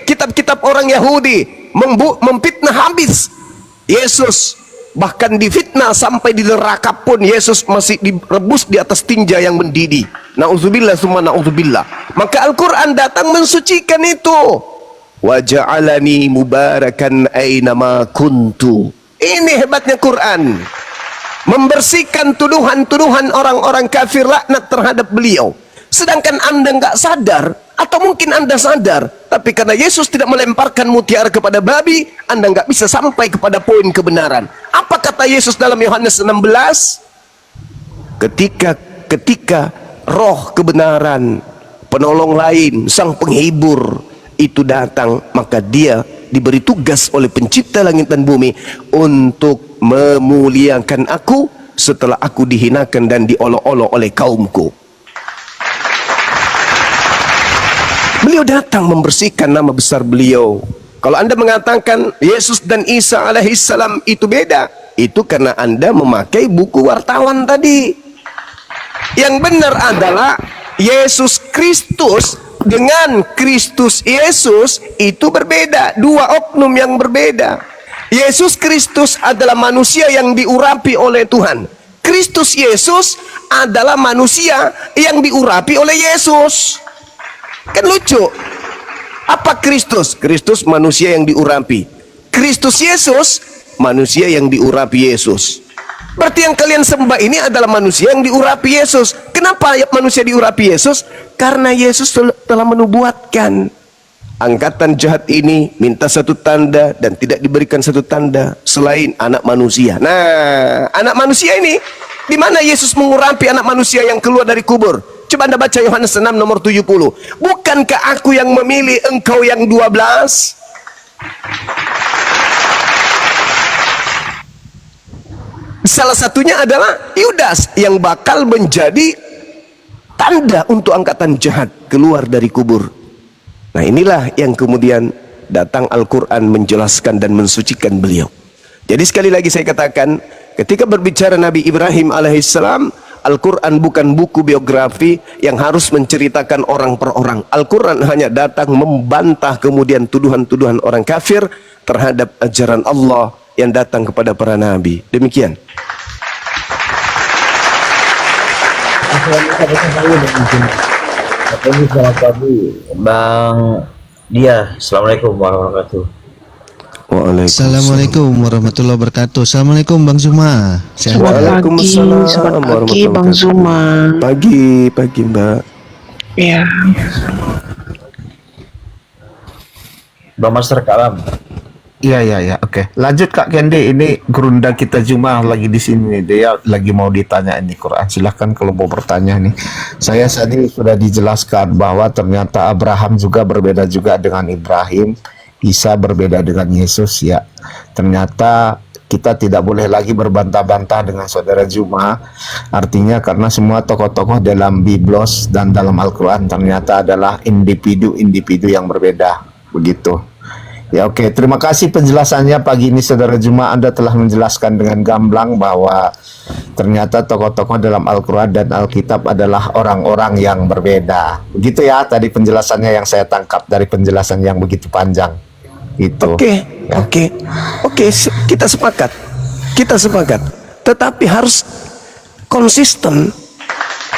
kitab-kitab orang Yahudi, memfitnah habis Yesus. Bahkan difitnah sampai di neraka pun Yesus masih direbus di atas tinja yang mendidih. Na'udzubillah summa na'udzubillah. Maka Al-Quran datang mensucikan itu. Wa ja'alani mubarakan aynama kuntu. Ini hebatnya Quran, membersihkan tuduhan-tuduhan orang-orang kafir laknat terhadap beliau. Sedangkan Anda nggak sadar, atau mungkin Anda sadar, tapi karena Yesus tidak melemparkan mutiara kepada babi, Anda nggak bisa sampai kepada poin kebenaran. Apa kata Yesus dalam Yohanes 16? Ketika roh kebenaran, penolong lain, sang penghibur itu datang, maka dia diberi tugas oleh pencipta langit dan bumi untuk memuliakan aku setelah aku dihinakan dan diolok-olok oleh kaumku. Beliau datang membersihkan nama besar beliau. Kalau Anda mengatakan Yesus dan Isa alaihissalam itu beda, itu karena Anda memakai buku wartawan tadi. Yang benar adalah Yesus Kristus dengan Kristus Yesus itu berbeda, dua oknum yang berbeda. Yesus Kristus adalah manusia yang diurapi oleh Tuhan. Kristus Yesus adalah manusia yang diurapi oleh Yesus. Kan lucu. Apa Kristus? Kristus manusia yang diurapi. Kristus Yesus manusia yang diurapi Yesus. Berarti yang kalian sembah ini adalah manusia yang diurapi Yesus. Kenapa manusia diurapi Yesus? Karena Yesus telah menubuatkan, angkatan jahat ini minta satu tanda dan tidak diberikan satu tanda selain anak manusia. Nah, anak manusia ini, di mana Yesus mengurapi anak manusia yang keluar dari kubur? Coba Anda baca Yohanes 6 nomor 70. Bukankah aku yang memilih engkau yang 12? Salah satunya adalah Yudas yang bakal menjadi tanda untuk angkatan jahat keluar dari kubur. Nah, inilah yang kemudian datang Al-Quran menjelaskan dan mensucikan beliau. Jadi sekali lagi saya katakan, ketika berbicara Nabi Ibrahim alaihissalam, Al-Quran bukan buku biografi yang harus menceritakan orang per orang. Al-Quran hanya datang membantah kemudian tuduhan-tuduhan orang kafir terhadap ajaran Allah yang datang kepada para nabi. Demikian. Selamat pagi Bang Dia. Assalamualaikum warahmatullahi wabarakatuh. Assalamualaikum warahmatullahi wabarakatuh. Assalamualaikum Bang Zuma. Waalaikumsalam. Selamat pagi Bang Zuma. Pagi Mbak. Ya. Bang Master Kalam. Iya, oke. Lanjut Kak Kendi, ini Gerunda kita Juma lagi di sini. Dia lagi mau ditanya ini Quran. Silahkan kalau mau bertanya nih. Saya tadi sudah dijelaskan bahwa ternyata Abraham juga berbeda juga dengan Ibrahim. Isa berbeda dengan Yesus ya. Ternyata kita tidak boleh lagi berbantah-bantah dengan saudara Juma. Artinya karena semua tokoh-tokoh dalam Biblos dan dalam Al-Quran ternyata adalah individu-individu yang berbeda. Begitu. Ya oke, terima kasih penjelasannya pagi ini saudara Juma. Anda telah menjelaskan dengan gamblang bahwa ternyata tokoh-tokoh dalam Al-Quran dan Alkitab adalah orang-orang yang berbeda. Begitu ya tadi penjelasannya yang saya tangkap dari penjelasan yang begitu panjang. Itu. Oke, kita sepakat. Tetapi harus konsisten.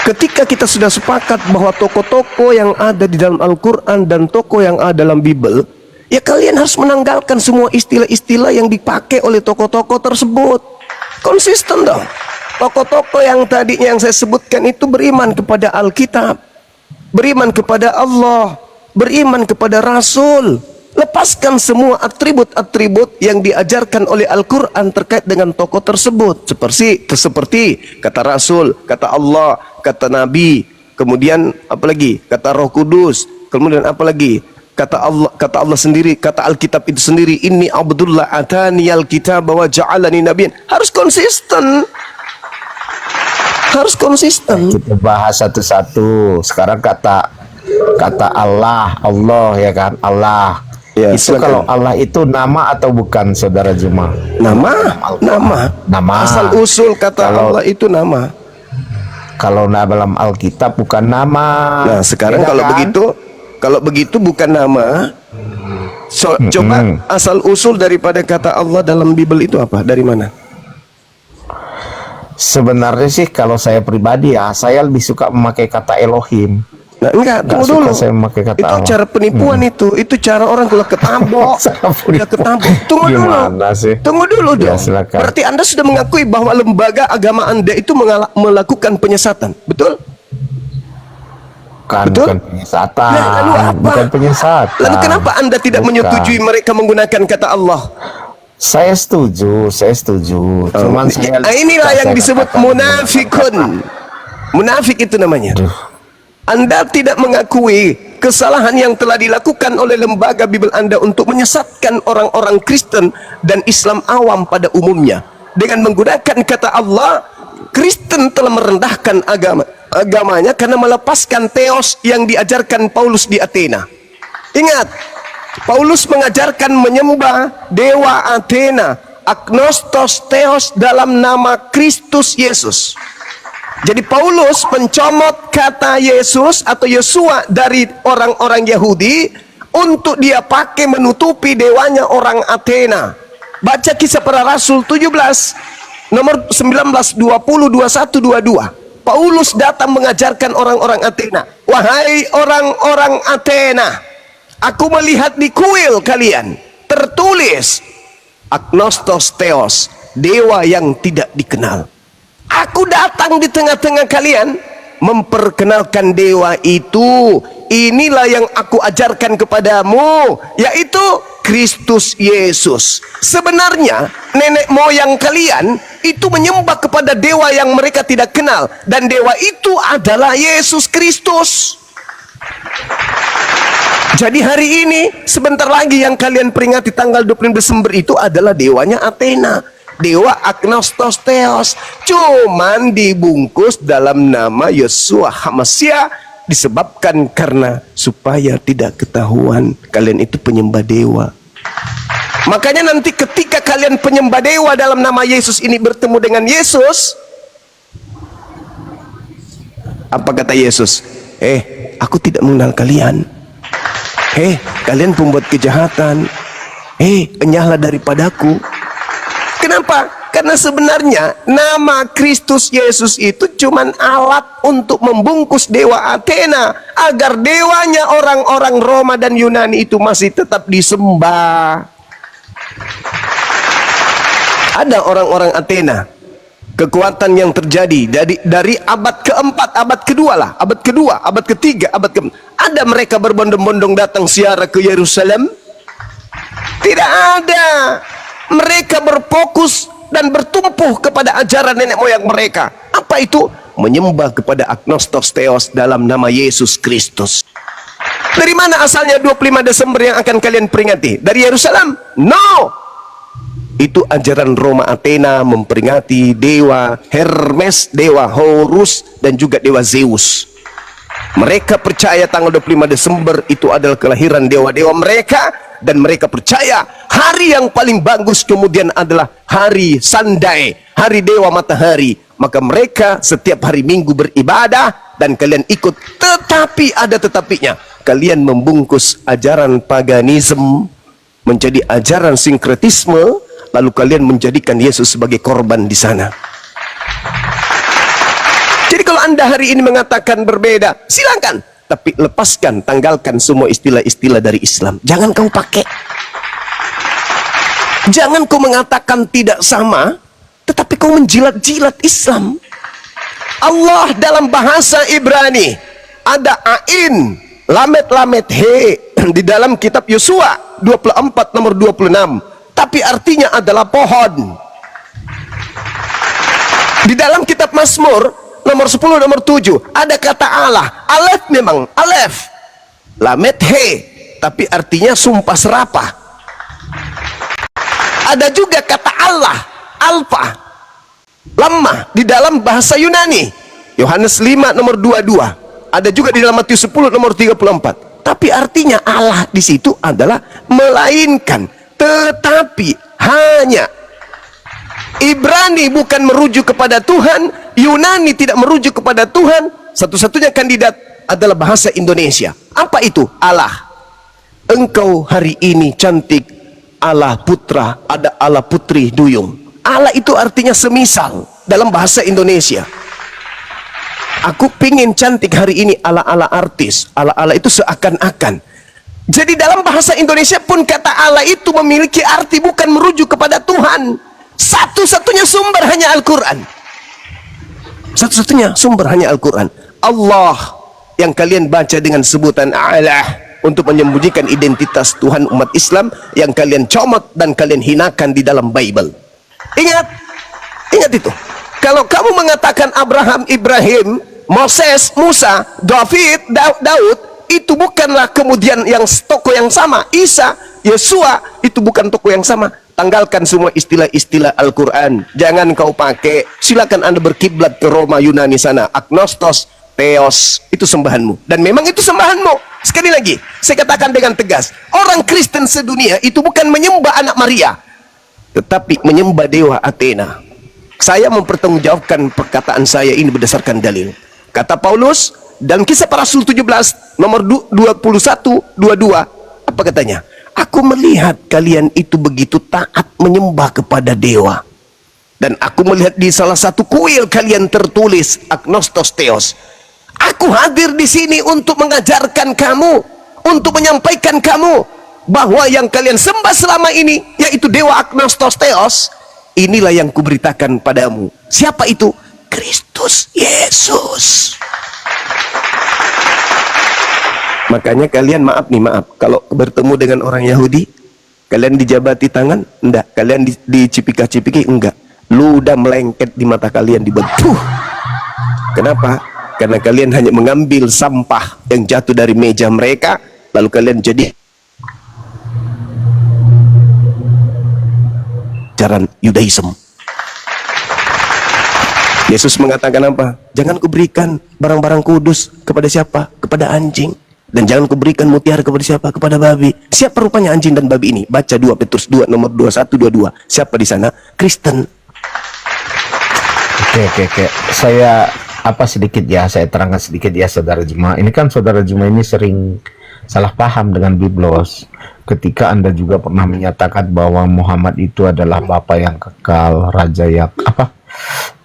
Ketika kita sudah sepakat bahwa tokoh-tokoh yang ada di dalam Al-Quran dan tokoh yang ada dalam Bible, ya kalian harus menanggalkan semua istilah-istilah yang dipakai oleh tokoh-tokoh tersebut. Konsisten dong. Tokoh-tokoh yang tadinya yang saya sebutkan itu beriman kepada Alkitab, beriman kepada Allah, beriman kepada Rasul. Lepaskan semua atribut-atribut yang diajarkan oleh Al-Quran terkait dengan tokoh tersebut. Seperti kata Rasul, kata Allah, kata Nabi, kemudian apa lagi? Kata Roh Kudus, kemudian apa lagi? Kata Allah sendiri, kata Alkitab itu sendiri, inni Abdullah ataniyal kitab wa ja'alani nabiyyan. Harus konsisten. Kita bahas satu-satu. Sekarang kata Allah ya kan, Allah. Ya, itu kalau Allah itu nama atau bukan saudara Juma? Nama. Asal usul kata Allah itu nama. Kalau dalam Alkitab bukan nama. Nah, sekarang beda kalau kan? begitu bukan nama. Coba asal usul daripada kata Allah dalam Bible itu apa? Dari mana? Sebenarnya sih kalau saya pribadi ya, saya lebih suka memakai kata Elohim. Nah, enggak, tunggu suka dulu. saya memakai kata Itu Allah. cara penipuan itu cara orang kalau ketabok. Sudah ketabok. Tunggu dulu. Gimana sih? Tunggu dulu Ya, dong. silakan. Berarti Anda sudah mengakui bahwa lembaga agama Anda itu melakukan penyesatan, betul? Kan, Betul? bukan penyesatan. Nah, lalu apa? Bukan penyesatan. Lalu kenapa Anda tidak Bukan. menyetujui mereka menggunakan kata Allah? Saya setuju. Cuman saya Inilah yang saya disebut katakan munafikun. Munafik itu namanya. Anda tidak mengakui kesalahan yang telah dilakukan oleh lembaga Bible Anda untuk menyesatkan orang-orang Kristen dan Islam awam pada umumnya. Dengan menggunakan kata Allah, Kristen telah merendahkan agamanya karena melepaskan teos yang diajarkan Paulus di Athena. Ingat, Paulus mengajarkan menyembah dewa Athena, agnostos theos, dalam nama Kristus Yesus. Jadi Paulus mencomot kata Yesus atau Yesua dari orang-orang Yahudi untuk dia pakai menutupi dewanya orang Athena. Baca Kisah Para Rasul 17 nomor 19, 20, 21, 22. Paulus datang mengajarkan orang-orang Athena, wahai orang-orang Athena, aku melihat di kuil kalian tertulis agnostos theos, dewa yang tidak dikenal. Aku datang di tengah-tengah kalian memperkenalkan dewa itu. Inilah yang aku ajarkan kepadamu, yaitu Kristus Yesus. Sebenarnya nenek moyang kalian itu menyembah kepada dewa yang mereka tidak kenal, dan dewa itu adalah Yesus Kristus. Jadi hari ini sebentar lagi yang kalian peringati tanggal 25 Desember itu adalah dewanya Athena, dewa agnostos theos, cuman dibungkus dalam nama Yesua HaMashiach, disebabkan karena supaya tidak ketahuan kalian itu penyembah dewa. Makanya nanti ketika kalian penyembah dewa dalam nama Yesus ini bertemu dengan Yesus, apa kata Yesus? Aku tidak mengenal kalian. Kalian pembuat kejahatan. Enyahlah daripadaku. Kenapa? Karena sebenarnya nama Kristus Yesus itu cuman alat untuk membungkus dewa Athena, agar dewanya orang-orang Roma dan Yunani itu masih tetap disembah. Ada orang-orang Athena, kekuatan yang terjadi dari abad keempat, abad kedua lah, abad kedua, abad ketiga, abad keempat. Ada mereka berbondong-bondong datang ziarah ke Yerusalem? Tidak ada. Mereka berfokus dan bertumpu kepada ajaran nenek moyang mereka. Apa itu? Menyembah kepada agnostos theos dalam nama Yesus Kristus. Dari mana asalnya 25 Desember yang akan kalian peringati? Dari Yerusalem? No. Itu ajaran Roma Athena memperingati dewa Hermes, dewa Horus, dan juga dewa Zeus. Mereka percaya tanggal 25 Desember itu adalah kelahiran dewa-dewa mereka, dan mereka percaya hari yang paling bagus kemudian adalah hari Sunday, hari dewa matahari. Maka mereka setiap hari Minggu beribadah dan kalian ikut. Tetapi ada tetapinya, kalian membungkus ajaran paganisme menjadi ajaran sinkretisme, lalu kalian menjadikan Yesus sebagai korban di sana. Jadi kalau Anda hari ini mengatakan berbeda, silakan, tapi lepaskan, tanggalkan semua istilah-istilah dari Islam. Jangan kau pakai. Jangan kau mengatakan tidak sama, tetapi kau menjilat-jilat Islam. Allah dalam bahasa Ibrani ada ain, lamet he di dalam kitab Yosua 24 nomor 26, tapi artinya adalah pohon. Di dalam kitab Mazmur nomor 10 nomor 7 ada kata Allah, alef, memang alef, lamet he, tapi artinya sumpah serapah. Ada juga kata Allah, alfa, lemah, di dalam bahasa Yunani Yohanes 5 nomor 22, ada juga di dalam Matius 10 nomor 34, tapi artinya Allah di situ adalah melainkan. Tetapi hanya Ibrani bukan merujuk kepada Tuhan, Yunani tidak merujuk kepada Tuhan, satu-satunya kandidat adalah bahasa Indonesia. Apa itu? Allah. engkau hari ini cantik ala putra, ada ala putri duyung. Ala itu artinya semisal dalam bahasa Indonesia. Aku pingin cantik hari ini ala-ala artis. Ala-ala itu seakan-akan. Jadi dalam bahasa Indonesia pun kata ala itu memiliki arti bukan merujuk kepada Tuhan. Satu-satunya sumber hanya Al-Quran. Satu-satunya sumber hanya Al-Quran. Allah yang kalian baca dengan sebutan Allah untuk menyembunyikan identitas Tuhan umat Islam yang kalian comot dan kalian hinakan di dalam Bible. Ingat itu. Kalau kamu mengatakan Abraham, Ibrahim, Moses, Musa, David, Daud, itu bukanlah kemudian yang tokoh yang sama. Isa, Yesua, itu bukan tokoh yang sama. Tanggalkan semua istilah-istilah Al-Quran. Jangan kau pakai. Silakan Anda berkiblat ke Roma, Yunani sana. Agnostos, Theos, itu sembahanmu. Dan memang itu sembahanmu. Sekali lagi, saya katakan dengan tegas, orang Kristen sedunia itu bukan menyembah anak Maria, tetapi menyembah dewa Athena. Saya mempertanggungjawabkan perkataan saya ini berdasarkan dalil. Kata Paulus dalam Kisah Para Rasul 17 nomor 21-22, apa katanya? Aku melihat kalian itu begitu taat menyembah kepada dewa, dan aku melihat di salah satu kuil kalian tertulis Agnostos Theos. Aku hadir di sini untuk mengajarkan kamu, untuk menyampaikan kamu bahwa yang kalian sembah selama ini, yaitu dewa Agnostos Theos, inilah yang kuberitakan padamu. Siapa itu? Kristus Yesus. Makanya kalian maaf, kalau bertemu dengan orang Yahudi, kalian dijabati tangan? Enggak. Kalian dicipika-cipiki? Enggak. Ludah melengket di mata kalian, dibetuh. Kenapa? Karena kalian hanya mengambil sampah yang jatuh dari meja mereka, lalu kalian jadi ajaran Yudaism. Yesus mengatakan apa? Jangan kuberikan barang-barang kudus kepada siapa? Kepada anjing. Dan jangan kuberikan mutiara kepada siapa? Kepada babi. Siapa rupanya anjing dan babi ini? Baca 2 Petrus 2 nomor 21-22. Siapa di sana? Kristen. Oke. Saya saya terangkan sedikit ya saudara jemaah. Ini kan saudara jemaah ini sering salah paham dengan Biblos. Ketika Anda juga pernah menyatakan bahwa Muhammad itu adalah Bapa yang kekal, Raja yang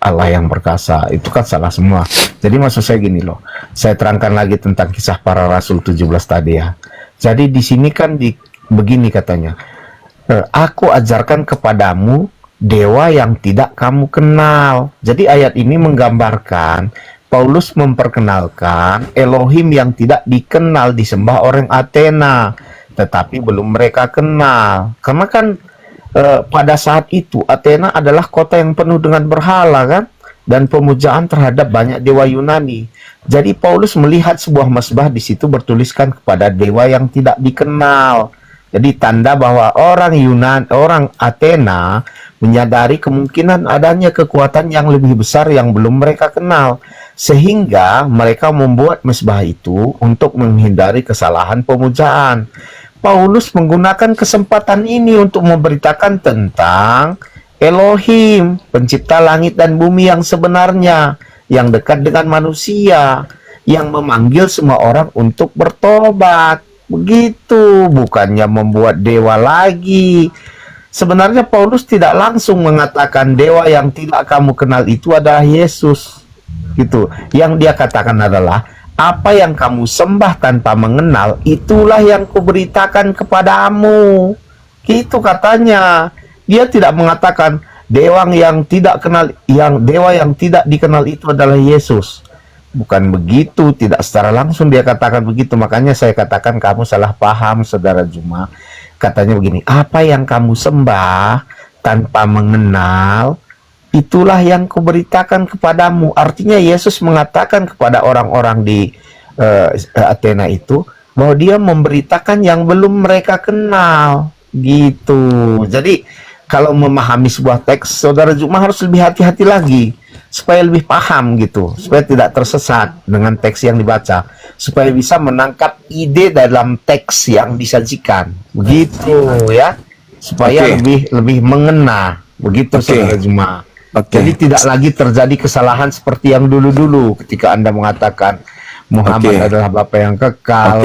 Allah yang perkasa. Itu kan salah semua. Jadi maksud saya gini loh. Saya terangkan lagi tentang Kisah Para Rasul 17 tadi ya. Jadi di sini kan begini katanya. Aku ajarkan kepadamu dewa yang tidak kamu kenal. Jadi ayat ini menggambarkan Paulus memperkenalkan Elohim yang tidak dikenal, disembah orang Athena, tetapi belum mereka kenal. Karena kan pada saat itu Athena adalah kota yang penuh dengan berhala kan, dan pemujaan terhadap banyak dewa Yunani. Jadi Paulus melihat sebuah mesbah di situ bertuliskan kepada dewa yang tidak dikenal. Jadi tanda bahwa orang Athena menyadari kemungkinan adanya kekuatan yang lebih besar yang belum mereka kenal, sehingga mereka membuat mesbah itu untuk menghindari kesalahan pemujaan. Paulus menggunakan kesempatan ini untuk memberitakan tentang Elohim, pencipta langit dan bumi yang sebenarnya, yang dekat dengan manusia, yang memanggil semua orang untuk bertobat. Begitu, bukannya membuat dewa lagi. Sebenarnya Paulus tidak langsung mengatakan dewa yang tidak kamu kenal itu adalah Yesus. Gitu. Yang dia katakan adalah apa yang kamu sembah tanpa mengenal, itulah yang kuberitakan kepadamu. Gitu katanya. Dia tidak mengatakan dewa yang tidak dikenal itu adalah Yesus. Bukan begitu, tidak secara langsung dia katakan begitu. Makanya saya katakan kamu salah paham saudara Juma. Katanya begini, apa yang kamu sembah tanpa mengenal, itulah yang kuberitakan kepadamu. Artinya Yesus mengatakan kepada orang-orang di Athena itu bahwa dia memberitakan yang belum mereka kenal. Gitu. Jadi kalau memahami sebuah teks, saudara Juma harus lebih hati-hati lagi supaya lebih paham gitu, supaya tidak tersesat dengan teks yang dibaca, supaya bisa menangkap ide dalam teks yang disajikan. Begitu ya. Supaya lebih mengena. Begitu saudara Juma. Jadi tidak lagi terjadi kesalahan seperti yang dulu-dulu ketika Anda mengatakan Muhammad adalah Bapa yang kekal,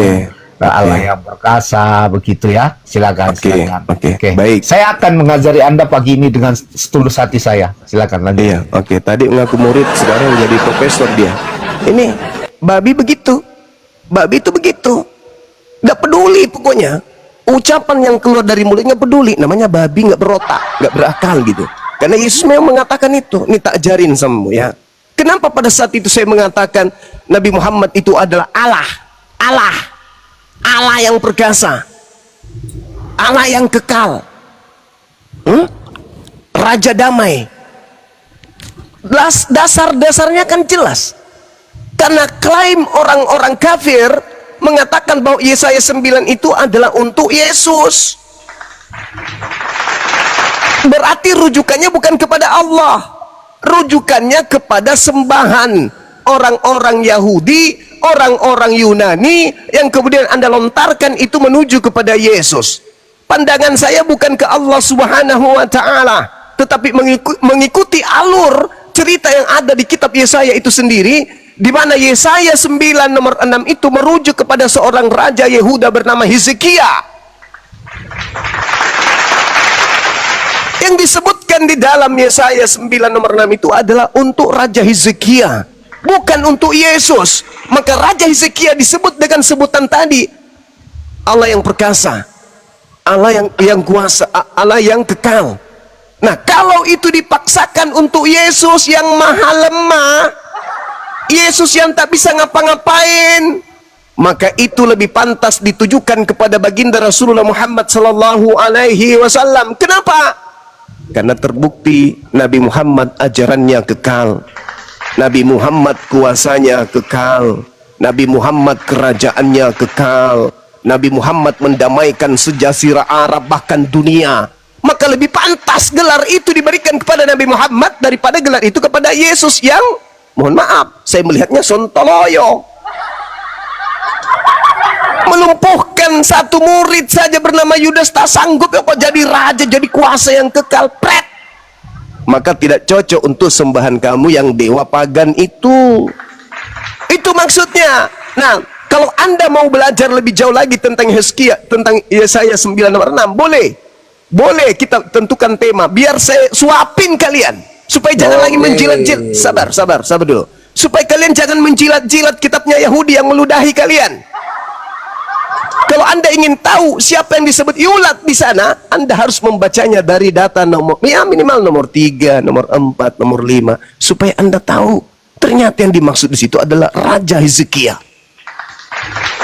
Allah yang perkasa, begitu ya. Silakan, Oke, silakan. oke. Baik. Saya akan mengajari Anda pagi ini dengan setulus hati saya. Silakan lanjut. Iya, oke. Tadi mengaku murid, sekarang jadi profesor dia. Ini, babi begitu. Babi itu begitu. Nggak peduli pokoknya. Ucapan yang keluar dari mulutnya peduli. Namanya babi, nggak berotak, nggak berakal gitu. Karena Yesus memang mengatakan itu. Ini tak ajarin samamu ya. Kenapa pada saat itu saya mengatakan Nabi Muhammad itu adalah Allah. Allah yang perkasa. Allah yang kekal. Raja damai. Dasar-dasarnya kan jelas. Karena klaim orang-orang kafir mengatakan bahwa Yesaya 9 itu adalah untuk Yesus. Berarti rujukannya bukan kepada Allah. Rujukannya kepada sembahan orang-orang Yahudi, orang-orang Yunani yang kemudian Anda lontarkan itu menuju kepada Yesus. Pandangan saya bukan ke Allah Subhanahu wa taala, tetapi mengikuti alur cerita yang ada di kitab Yesaya itu sendiri, di mana Yesaya 9 nomor 6 itu merujuk kepada seorang raja Yehuda bernama Hizkia. Yang disebutkan di dalam Yesaya 9 nomor 6 itu adalah untuk Raja Hizkia, bukan untuk Yesus. Maka Raja Hizkia disebut dengan sebutan tadi, Allah yang perkasa, Allah yang kuasa, Allah yang kekal. Nah, kalau itu dipaksakan untuk Yesus yang maha lemah, Yesus yang tak bisa ngapa-ngapain, maka itu lebih pantas ditujukan kepada baginda Rasulullah Muhammad sallallahu alaihi wasallam. Kenapa? Karena terbukti Nabi Muhammad ajarannya kekal, Nabi Muhammad kuasanya kekal, Nabi Muhammad kerajaannya kekal, Nabi Muhammad mendamaikan sejazirah Arab bahkan dunia. Maka lebih pantas gelar itu diberikan kepada Nabi Muhammad daripada gelar itu kepada Yesus yang, mohon maaf, saya melihatnya sontoloyo. Melumpuhkan satu murid saja bernama Yudas tak sanggup ya kok jadi raja, jadi kuasa yang kekal. Pret. Maka tidak cocok untuk sembahan kamu yang dewa pagan itu. Itu maksudnya. Nah, kalau Anda mau belajar lebih jauh lagi tentang Hizkia, tentang Yesaya 9 nomor 6, boleh kita tentukan tema biar saya suapin kalian supaya jangan lagi menjilat-jilat. Sabar dulu. Supaya kalian jangan menjilat-jilat kitabnya Yahudi yang meludahi kalian. Kalau Anda ingin tahu siapa yang disebut Yulat di sana, Anda harus membacanya dari data nomor, ya minimal nomor 3, nomor 4, nomor 5, supaya Anda tahu ternyata yang dimaksud di situ adalah Raja Hizkia.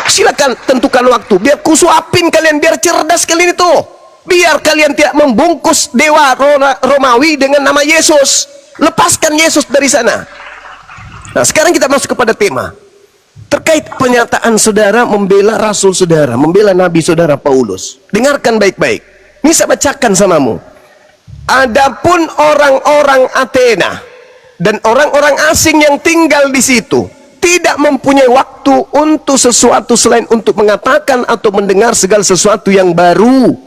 Silakan tentukan waktu biar kusuapin kalian, biar cerdas kalian itu, biar kalian tidak membungkus dewa Romawi dengan nama Yesus. Lepaskan Yesus dari sana. Nah, sekarang kita masuk kepada tema terkait pernyataan saudara membela Rasul saudara, membela Nabi saudara Paulus. Dengarkan baik-baik. Ini saya bacakan samamu. Adapun orang-orang Athena dan orang-orang asing yang tinggal di situ tidak mempunyai waktu untuk sesuatu selain untuk mengatakan atau mendengar segala sesuatu yang baru.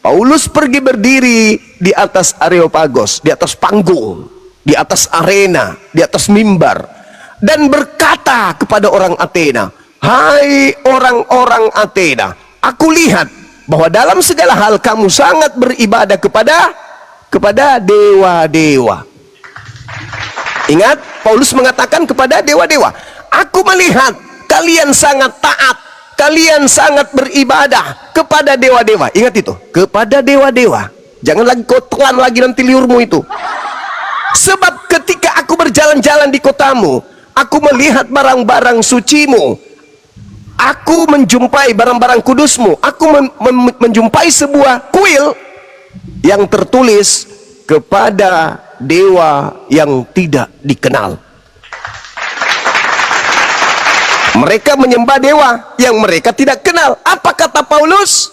Paulus pergi berdiri di atas Areopagos, di atas panggung, di atas arena, di atas mimbar, dan berkata kepada orang Athena, hai orang-orang Athena, aku lihat bahwa dalam segala hal kamu sangat beribadah kepada dewa-dewa. Ingat, Paulus mengatakan kepada dewa-dewa, aku melihat kalian sangat taat, kalian sangat beribadah kepada dewa-dewa. Ingat itu, kepada dewa-dewa. Jangan lagi kau telan lagi nanti liurmu itu. Sebab ketika aku berjalan-jalan di kotamu, aku melihat barang-barang sucimu, aku menjumpai barang-barang kudusmu, aku menjumpai sebuah kuil yang tertulis kepada dewa yang tidak dikenal. Mereka menyembah dewa yang mereka tidak kenal. Apa kata Paulus?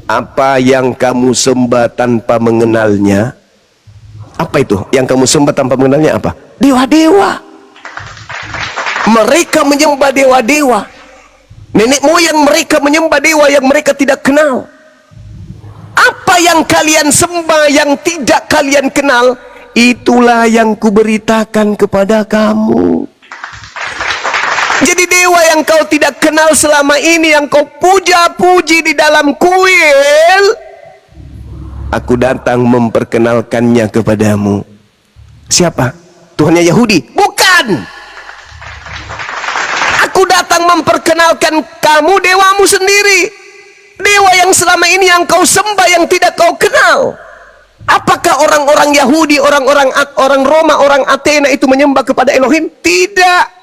Apa yang kamu sembah tanpa mengenalnya? Apa itu yang kamu sembah tanpa mengenalnya? Apa? Dewa-dewa. Mereka menyembah dewa-dewa. Nenek moyang mereka menyembah dewa yang mereka tidak kenal. Apa yang kalian sembah yang tidak kalian kenal, itulah yang kuberitakan kepada kamu. Jadi dewa yang kau tidak kenal selama ini, yang kau puja-puji di dalam kuil, aku datang memperkenalkannya kepadamu. Siapa? Tuhannya Yahudi? Bukan. Aku datang memperkenalkan kamu dewamu sendiri. Dewa yang selama ini yang kau sembah, yang tidak kau kenal. Apakah orang-orang Yahudi, orang Roma, orang Athena itu menyembah kepada Elohim? Tidak.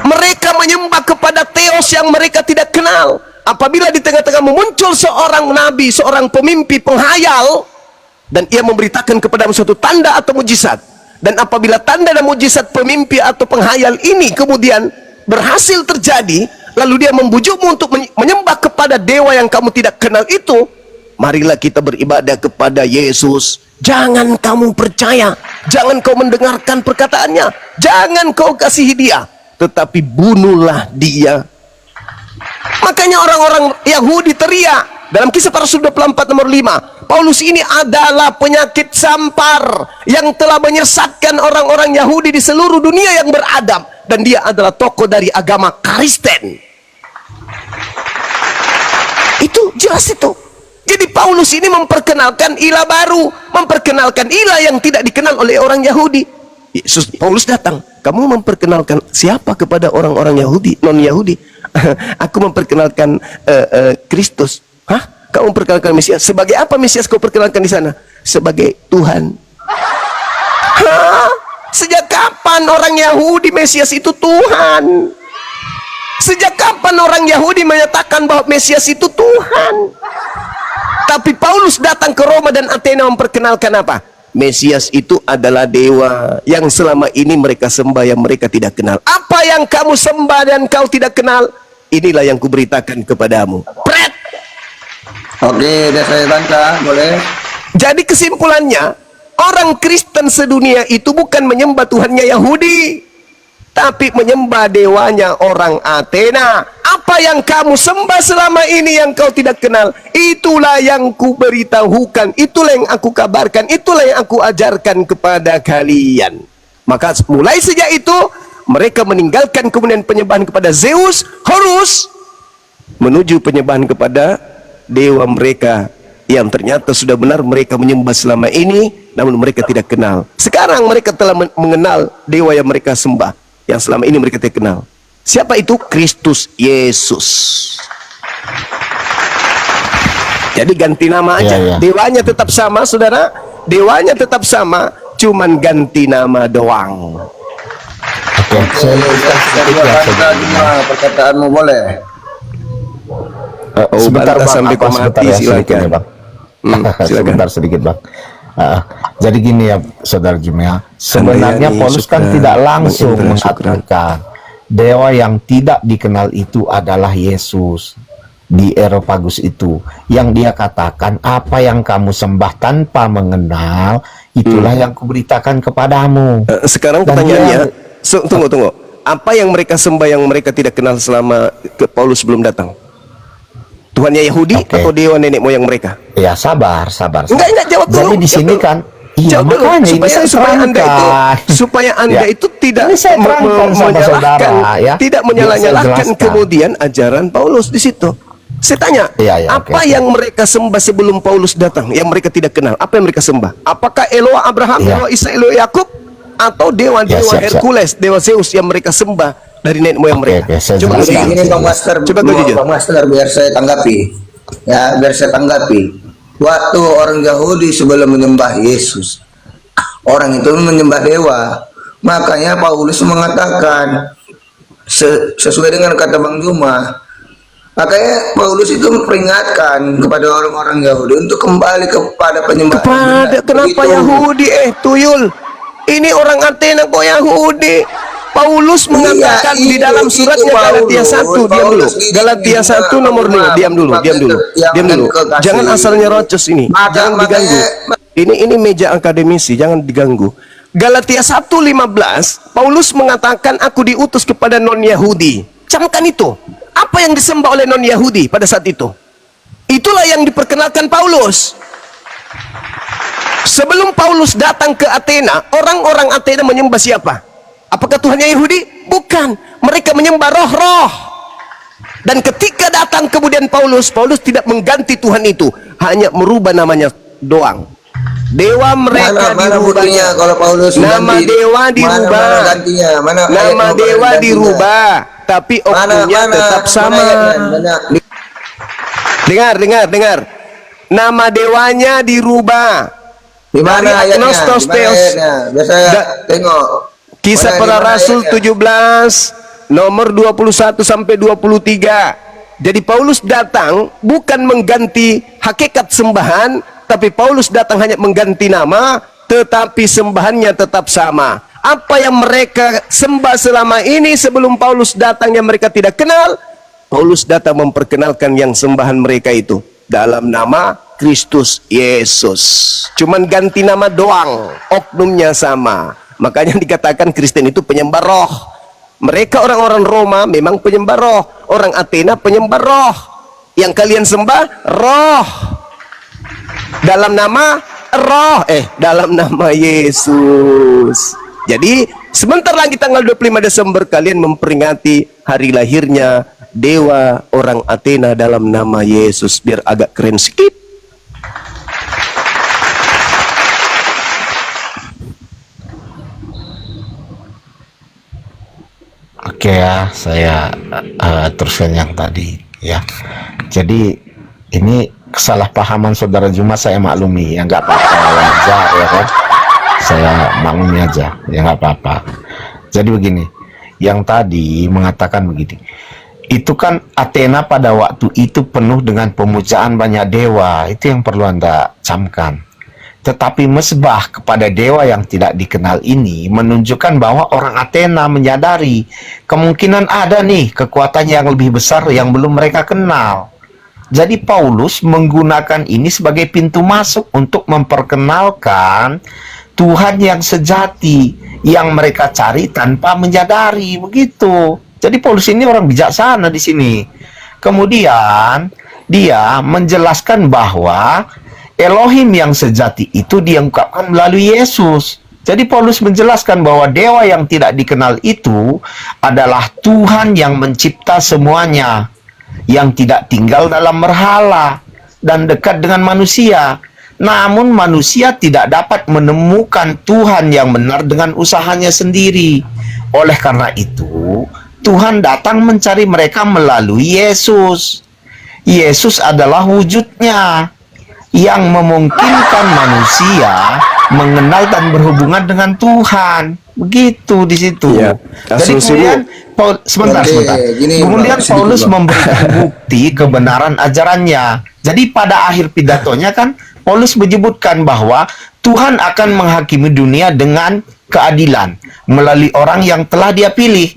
Mereka menyembah kepada Theos yang mereka tidak kenal. Apabila di tengah-tengahmu muncul seorang nabi, seorang pemimpi penghayal, dan ia memberitakan kepadamu suatu tanda atau mujizat, dan apabila tanda dan mujizat pemimpi atau penghayal ini kemudian berhasil terjadi, lalu dia membujukmu untuk menyembah kepada dewa yang kamu tidak kenal itu, marilah kita beribadah kepada Yesus. Jangan kamu percaya, jangan kau mendengarkan perkataannya, jangan kau kasihi dia, tetapi bunuhlah dia. Makanya orang-orang Yahudi teriak dalam Kisah Para Rasul 24 nomor 5, Paulus ini adalah penyakit sampar yang telah menyesatkan orang-orang Yahudi di seluruh dunia yang beradab, dan dia adalah tokoh dari agama Kristen. Itu jelas itu. Jadi Paulus ini memperkenalkan ilah baru, memperkenalkan ilah yang tidak dikenal oleh orang Yahudi. Yesus, Paulus datang, kamu memperkenalkan siapa kepada orang-orang Yahudi, non-Yahudi? Aku memperkenalkan Kristus. Hah? Kamu memperkenalkan Mesias? Sebagai apa Mesias kau perkenalkan di sana? Sebagai Tuhan. Hah? Sejak kapan orang Yahudi Mesias itu Tuhan? Sejak kapan orang Yahudi menyatakan bahwa Mesias itu Tuhan? Tapi Paulus datang ke Roma dan Athena memperkenalkan apa? Mesias itu adalah dewa yang selama ini mereka sembah, yang mereka tidak kenal. Apa yang kamu sembah dan kau tidak kenal, inilah yang kuberitakan kepadamu. Pret. Oke, udah saya bantah, boleh. Jadi kesimpulannya, orang Kristen sedunia itu bukan menyembah Tuhannya Yahudi, tapi menyembah dewanya orang Athena. Apa yang kamu sembah selama ini yang kau tidak kenal, itulah yang kuberitahukan, itulah yang aku kabarkan, itulah yang aku ajarkan kepada kalian. Maka mulai sejak itu mereka meninggalkan kemudian penyembahan kepada Zeus, Horus, menuju penyembahan kepada dewa mereka yang ternyata sudah benar mereka menyembah selama ini, namun mereka tidak kenal. Sekarang mereka telah mengenal dewa yang mereka sembah, yang selama ini mereka tidak kenal. Siapa itu? Kristus Yesus. Jadi ganti nama aja. Dewanya tetap sama, saudara. Dewanya tetap sama, cuman ganti nama doang. Oke, saya Perkataanmu boleh. sebentar bantah Bang, sampai apa, kau sebentar mati, ya, silakan. sedikit ya, Bang. Silakan. Sebentar sedikit Bang. Jadi gini ya saudara Jumia, sebenarnya Andayani, Paulus kan syukran. tidak langsung Bang Indra, syukran. mengatakan dewa yang tidak dikenal itu adalah Yesus di Areopagus itu. Yang dia katakan, apa yang kamu sembah tanpa mengenal, itulah yang kuberitakan kepadamu. Sekarang Dan pertanyaannya, dia- tunggu. Apa yang mereka sembah yang mereka tidak kenal selama Paulus belum datang? Tuhannya Yahudi Oke. atau dewa nenek moyang mereka? Ya sabar. Enggak, jawab dulu. Jadi di sini Jawab kan, iya Jawab dulu, makanya ini saya terangkan. supaya anda Ya. itu tidak Ini saya terangkan sama saudara, ya. tidak Biar menyalah-nyalahkan saya jelaskan. kemudian ajaran Paulus di situ. Saya tanya, Iya, apa oke. yang mereka sembah sebelum Paulus datang, yang mereka tidak kenal? Apa yang mereka sembah? Apakah Eloa Abraham, Iya. Eloa Ishak, Eloa Yakub, atau dewa-dewa Ya, siap. Hercules, dewa Zeus yang mereka sembah dari nenek moyang Oke, mereka? saya Coba jelaskan. kau Ini jujur. Bang Master, Coba kau jujur. Bang Master biar saya tanggapi. Ya, biar saya tanggapi. Waktu orang Yahudi sebelum menyembah Yesus, orang itu menyembah dewa. Makanya Paulus mengatakan sesuai dengan kata Bang Juma. Makanya Paulus itu memperingatkan kepada orang-orang Yahudi untuk kembali kepada penyembahan. Kepada benar. kenapa Begitu. Yahudi? Tuyul. Ini orang Athena kok Yahudi. Paulus mengatakan di itu, dalam itu suratnya Galatia Paulus. 1, diam dulu. Paulus ini Galatia 1 nomor 5, diam dulu. Diam dulu. Kekasih. Jangan asalnya rocos ini. Jangan diganggu. Ini meja akademisi, jangan diganggu. Galatia 1:15, Paulus mengatakan aku diutus kepada non-Yahudi. Camkan itu. Apa yang disembah oleh non-Yahudi pada saat itu? Itulah yang diperkenalkan Paulus. Sebelum Paulus datang ke Athena, orang-orang Athena menyembah siapa? Apakah Tuhannya Yahudi? Bukan. mereka menyembah roh-roh. Dan ketika datang kemudian Paulus tidak mengganti Tuhan itu, hanya merubah namanya doang. Dewa mereka Mana dirubah. buktinya kalau Paulus Nama ganti? dewa dirubah. Mana gantinya? Mana ayat Nama mau dewa gantinya? dirubah, tapi oknumnya tetap sama. Dengar. Nama dewanya dirubah. Di mana Dari ayatnya? Agnostos Di mana Theos. ayatnya? Biar saya tengok. Kisah Mana, Para di mana Rasul ayatnya? 17 nomor 21 sampai 23. Jadi Paulus datang bukan mengganti hakikat sembahan, tapi Paulus datang hanya mengganti nama, tetapi sembahannya tetap sama. Apa yang mereka sembah selama ini sebelum Paulus datang yang mereka tidak kenal, Paulus datang memperkenalkan yang sembahan mereka itu dalam nama Kristus Yesus. Cuman ganti nama doang, oknumnya sama. Makanya dikatakan Kristen itu penyembah roh. Mereka orang-orang Roma memang penyembah roh, orang Athena penyembah roh. Yang kalian sembah roh. Dalam nama roh, dalam nama Yesus. Jadi sebentar lagi tanggal 25 Desember kalian memperingati hari lahirnya dewa orang Athena dalam nama Yesus, biar agak keren sedikit. Oke ya, saya teruskan yang tadi ya. Jadi ini kesalahpahaman saudara Juma saya maklumi, ya nggak apa-apa, wajar ya kan. Saya maklumi aja, ya nggak apa-apa. Jadi begini, yang tadi mengatakan begini, itu kan Athena pada waktu itu penuh dengan pemujaan banyak dewa, itu yang perlu Anda camkan. Tetapi mesbah kepada dewa yang tidak dikenal ini menunjukkan bahwa orang Athena menyadari kemungkinan ada nih kekuatan yang lebih besar yang belum mereka kenal. Jadi Paulus menggunakan ini sebagai pintu masuk untuk memperkenalkan Tuhan yang sejati yang mereka cari tanpa menyadari, begitu. Jadi Paulus ini orang bijaksana di sini. Kemudian dia menjelaskan bahwa Elohim yang sejati itu diungkapkan melalui Yesus. Jadi Paulus menjelaskan bahwa dewa yang tidak dikenal itu adalah Tuhan yang mencipta semuanya, yang tidak tinggal dalam berhala dan dekat dengan manusia. Namun manusia tidak dapat menemukan Tuhan yang benar dengan usahanya sendiri. Oleh karena itu, Tuhan datang mencari mereka melalui Yesus. Yesus adalah wujudnya yang memungkinkan manusia mengenal dan berhubungan dengan Tuhan. Begitu di situ. Ya, Jadi kemudian sebentar. Kemudian Paulus memberikan bukti kebenaran ajarannya. Jadi pada akhir pidatonya kan Paulus menyebutkan bahwa Tuhan akan menghakimi dunia dengan keadilan melalui orang yang telah Dia pilih.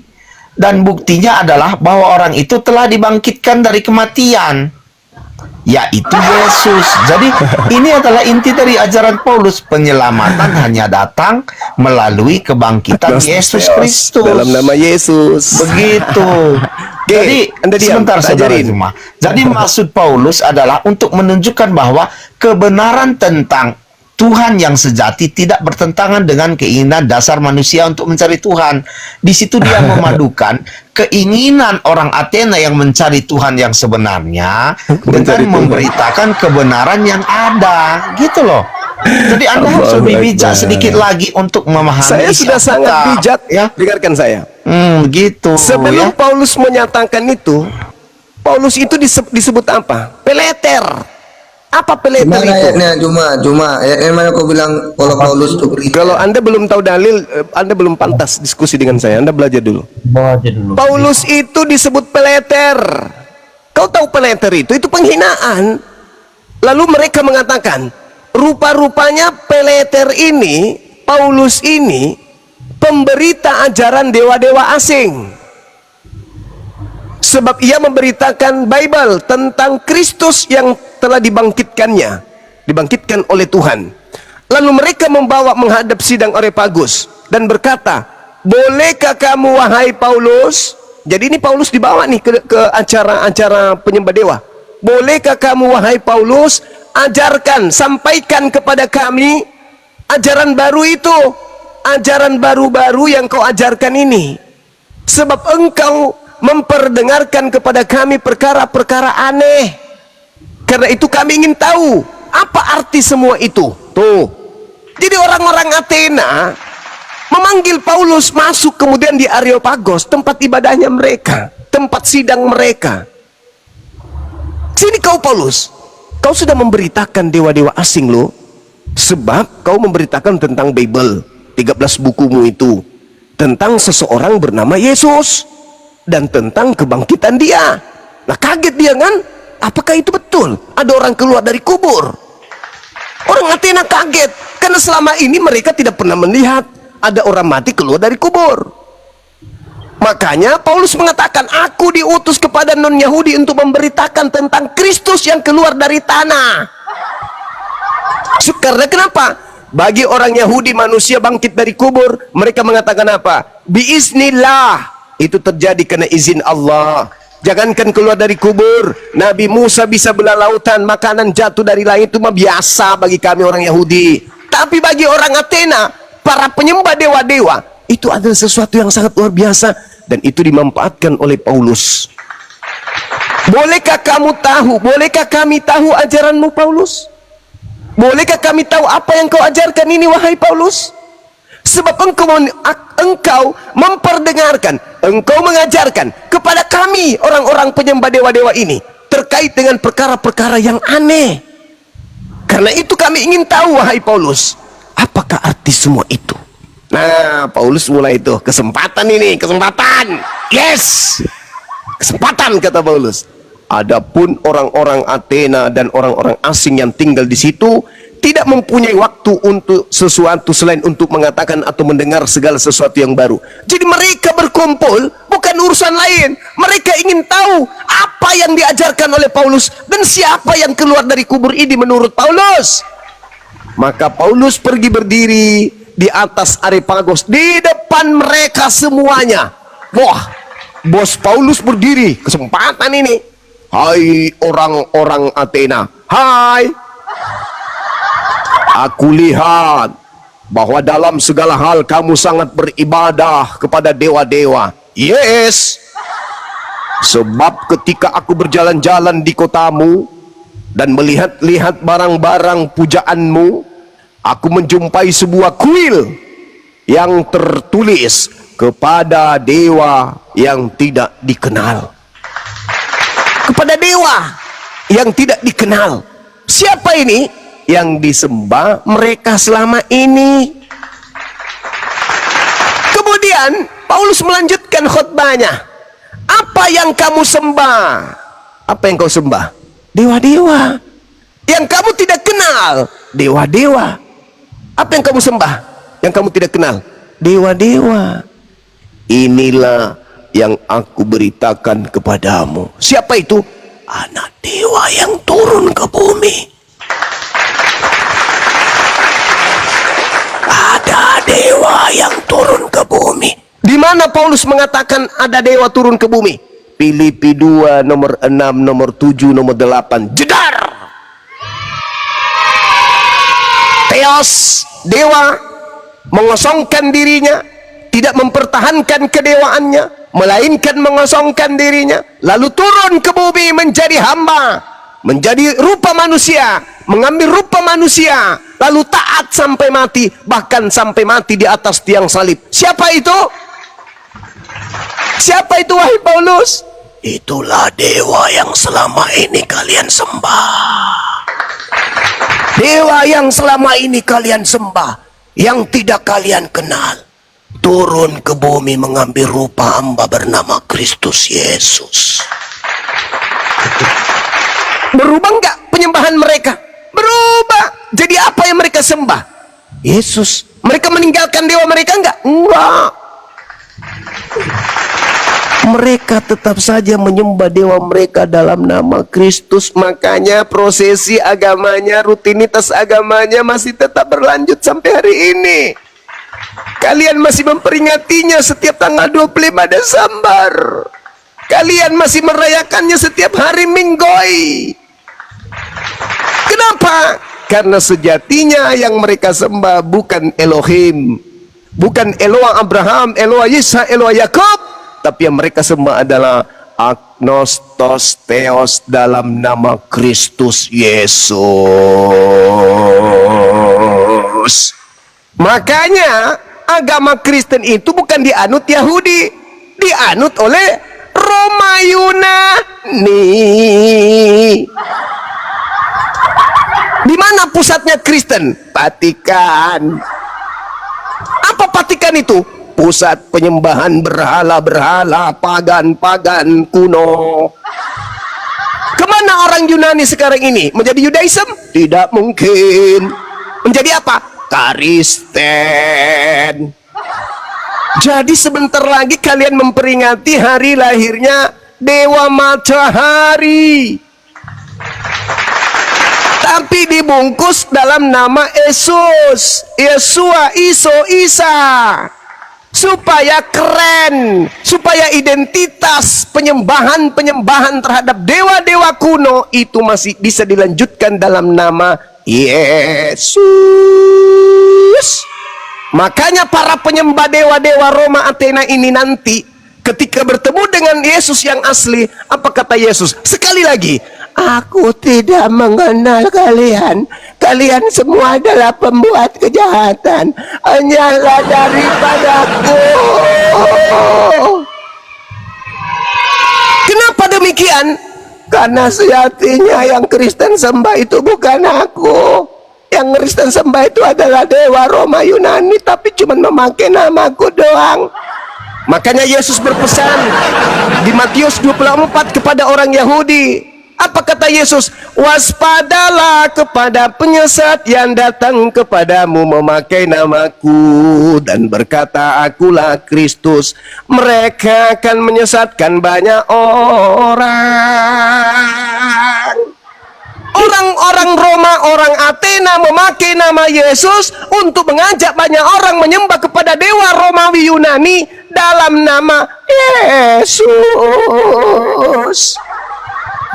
Dan buktinya adalah bahwa orang itu telah dibangkitkan dari kematian, yaitu Yesus. Jadi ini adalah inti dari ajaran Paulus. Penyelamatan hanya datang melalui kebangkitan Yesus Kristus dalam nama Yesus. Begitu. Jadi Anda diam, sebentar tak saudara ajarin. Juma. Jadi maksud Paulus adalah untuk menunjukkan bahwa kebenaran tentang Tuhan yang sejati tidak bertentangan dengan keinginan dasar manusia untuk mencari Tuhan. Di situ dia memadukan keinginan orang Athena yang mencari Tuhan yang sebenarnya dengan memberitakan kebenaran yang ada, gitu loh. Jadi Anda harus lebih bijak sedikit lagi untuk memahami. Saya sudah siapa sangat kita, bijak, ya. dengarkan saya. Gitu. Sebelum ya. Paulus menyatakan itu, Paulus itu disebut apa? Peleter. Apa peleter Mana itu? ayatnya? Cuma ayatnya mana kau bilang kalau Paulus itu Kristen? Kalau Anda belum tahu dalil, Anda belum pantas diskusi dengan saya. Anda belajar dulu. Bawa aja dulu. Paulus itu disebut peleter. Kau tahu peleter itu penghinaan. Lalu mereka mengatakan, rupa-rupanya peleter ini, Paulus ini, pemberita ajaran dewa-dewa asing. Sebab ia memberitakan Bible tentang Kristus yang telah dibangkitkan oleh Tuhan. Lalu mereka membawa menghadap sidang Areopagus dan berkata, bolehkah kamu wahai Paulus? Jadi ini Paulus dibawa nih ke acara-acara penyembah dewa. Bolehkah kamu wahai Paulus ajarkan, sampaikan kepada kami ajaran baru itu, ajaran baru-baru yang kau ajarkan ini. Sebab engkau memperdengarkan kepada kami perkara-perkara aneh. Karena itu kami ingin tahu apa arti semua itu. Tuh. Jadi orang-orang Athena memanggil Paulus masuk kemudian di Areopagos, tempat ibadahnya mereka, tempat sidang mereka. Sini kau Paulus, kau sudah memberitakan dewa-dewa asing lo, sebab kau memberitakan tentang Bible, 13 bukumu itu, tentang seseorang bernama Yesus, dan tentang kebangkitan dia. Nah kaget dia kan, apakah itu betul? Ada orang keluar dari kubur. Orang Athena kaget, karena selama ini mereka tidak pernah melihat ada orang mati keluar dari kubur. Makanya Paulus mengatakan, aku diutus kepada non-Yahudi untuk memberitakan tentang Kristus yang keluar dari tanah. Karena kenapa? Bagi orang Yahudi manusia bangkit dari kubur, mereka mengatakan apa? Biiznillah. Itu terjadi karena izin Allah. Jangankan keluar dari kubur, Nabi Musa bisa belah lautan, makanan jatuh dari langit, itu mah biasa bagi kami orang Yahudi. Tapi bagi orang Athena, para penyembah dewa-dewa, itu adalah sesuatu yang sangat luar biasa, dan itu dimanfaatkan oleh Paulus. Bolehkah kamu tahu, bolehkah kami tahu ajaranmu Paulus? Bolehkah kami tahu apa yang kau ajarkan ini wahai Paulus? Sebab engkau memperdengarkan, engkau mengajarkan kepada kami orang-orang penyembah dewa-dewa ini terkait dengan perkara-perkara yang aneh. Karena itu kami ingin tahu wahai Paulus, apakah arti semua itu? Nah, Paulus mulai itu, kesempatan ini, kesempatan. Yes! Kesempatan kata Paulus. Adapun orang-orang Athena dan orang-orang asing yang tinggal di situ tidak mempunyai waktu untuk sesuatu selain untuk mengatakan atau mendengar segala sesuatu yang baru. Jadi mereka berkumpul bukan urusan lain. Mereka ingin tahu apa yang diajarkan oleh Paulus dan siapa yang keluar dari kubur ini menurut Paulus. Maka Paulus pergi berdiri di atas Areopagos di depan mereka semuanya. Wah, bos Paulus berdiri, kesempatan ini. Hai orang-orang Athena, hai. Aku lihat bahwa dalam segala hal kamu sangat beribadah kepada dewa-dewa. Yes. Sebab ketika aku berjalan-jalan di kotamu dan melihat-lihat barang-barang pujaanmu, aku menjumpai sebuah kuil yang tertulis kepada dewa yang tidak dikenal. Kepada dewa yang tidak dikenal. Siapa ini? Yang disembah mereka selama ini. Kemudian Paulus melanjutkan khotbahnya. Apa yang kamu sembah? Apa yang kau sembah? Dewa-dewa. Yang kamu tidak kenal, dewa-dewa. Apa yang kamu sembah? Yang kamu tidak kenal, dewa-dewa. Inilah yang aku beritakan kepadamu. Siapa itu? Anak dewa yang turun ke bumi. Ada dewa yang turun ke bumi. Di mana Paulus mengatakan ada dewa turun ke bumi? Filipi 2 nomor 6, nomor 7, nomor 8. Jedar. Theos, dewa, mengosongkan dirinya, tidak mempertahankan kedewaannya, melainkan mengosongkan dirinya, lalu turun ke bumi menjadi hamba, menjadi rupa manusia, mengambil rupa manusia, lalu taat sampai mati, bahkan sampai mati di atas tiang salib. Siapa itu? Siapa itu wahai Paulus? Itulah dewa yang selama ini kalian sembah. Dewa yang selama ini kalian sembah, yang tidak kalian kenal, turun ke bumi mengambil rupa hamba bernama Kristus Yesus. Berubah enggak penyembahan mereka? Berubah. Jadi apa yang mereka sembah? Yesus. Mereka meninggalkan dewa mereka enggak? Enggak. Mereka tetap saja menyembah dewa mereka dalam nama Kristus. Makanya prosesi agamanya, rutinitas agamanya masih tetap berlanjut sampai hari ini. Kalian masih memperingatinya setiap tanggal 25 Desember. Kalian masih merayakannya setiap hari Minggoi. Kenapa? Karena sejatinya yang mereka sembah bukan Elohim, bukan Eloah Abraham, Eloah Yishak, Eloah Yakub, tapi yang mereka sembah adalah agnostos theos dalam nama Kristus Yesus. Makanya agama Kristen itu bukan dianut Yahudi, dianut oleh Roma Yunani. Di mana pusatnya Kristen? Vatikan. Apa Vatikan itu? Pusat penyembahan berhala-berhala, pagan-pagan kuno. Kemana orang Yunani sekarang ini? Menjadi Yudaism? Tidak mungkin. Menjadi apa? Kristen. Jadi sebentar lagi kalian memperingati hari lahirnya Dewa Matahari, tapi dibungkus dalam nama Yesus, Yesua, Isa, supaya keren, supaya identitas penyembahan terhadap dewa-dewa kuno itu masih bisa dilanjutkan dalam nama Yesus. Makanya para penyembah dewa-dewa Roma Athena ini nanti ketika bertemu dengan Yesus yang asli, apa kata Yesus? Sekali lagi, aku tidak mengenal kalian. Kalian semua adalah pembuat kejahatan. Hanyalah daripadaku. Kenapa demikian? Karena sejatinya yang Kristen sembah itu bukan aku. Yang Kristen sembah itu adalah dewa Roma Yunani, tapi cuma memakai namaku doang. Makanya Yesus berpesan di Matius 24 kepada orang Yahudi. Apa kata Yesus? Waspadalah kepada penyesat yang datang kepadamu memakai namaku dan berkata, akulah Kristus. Mereka akan menyesatkan banyak orang. Orang-orang Roma, orang Athena memakai nama Yesus untuk mengajak banyak orang menyembah kepada dewa Romawi Yunani dalam nama Yesus.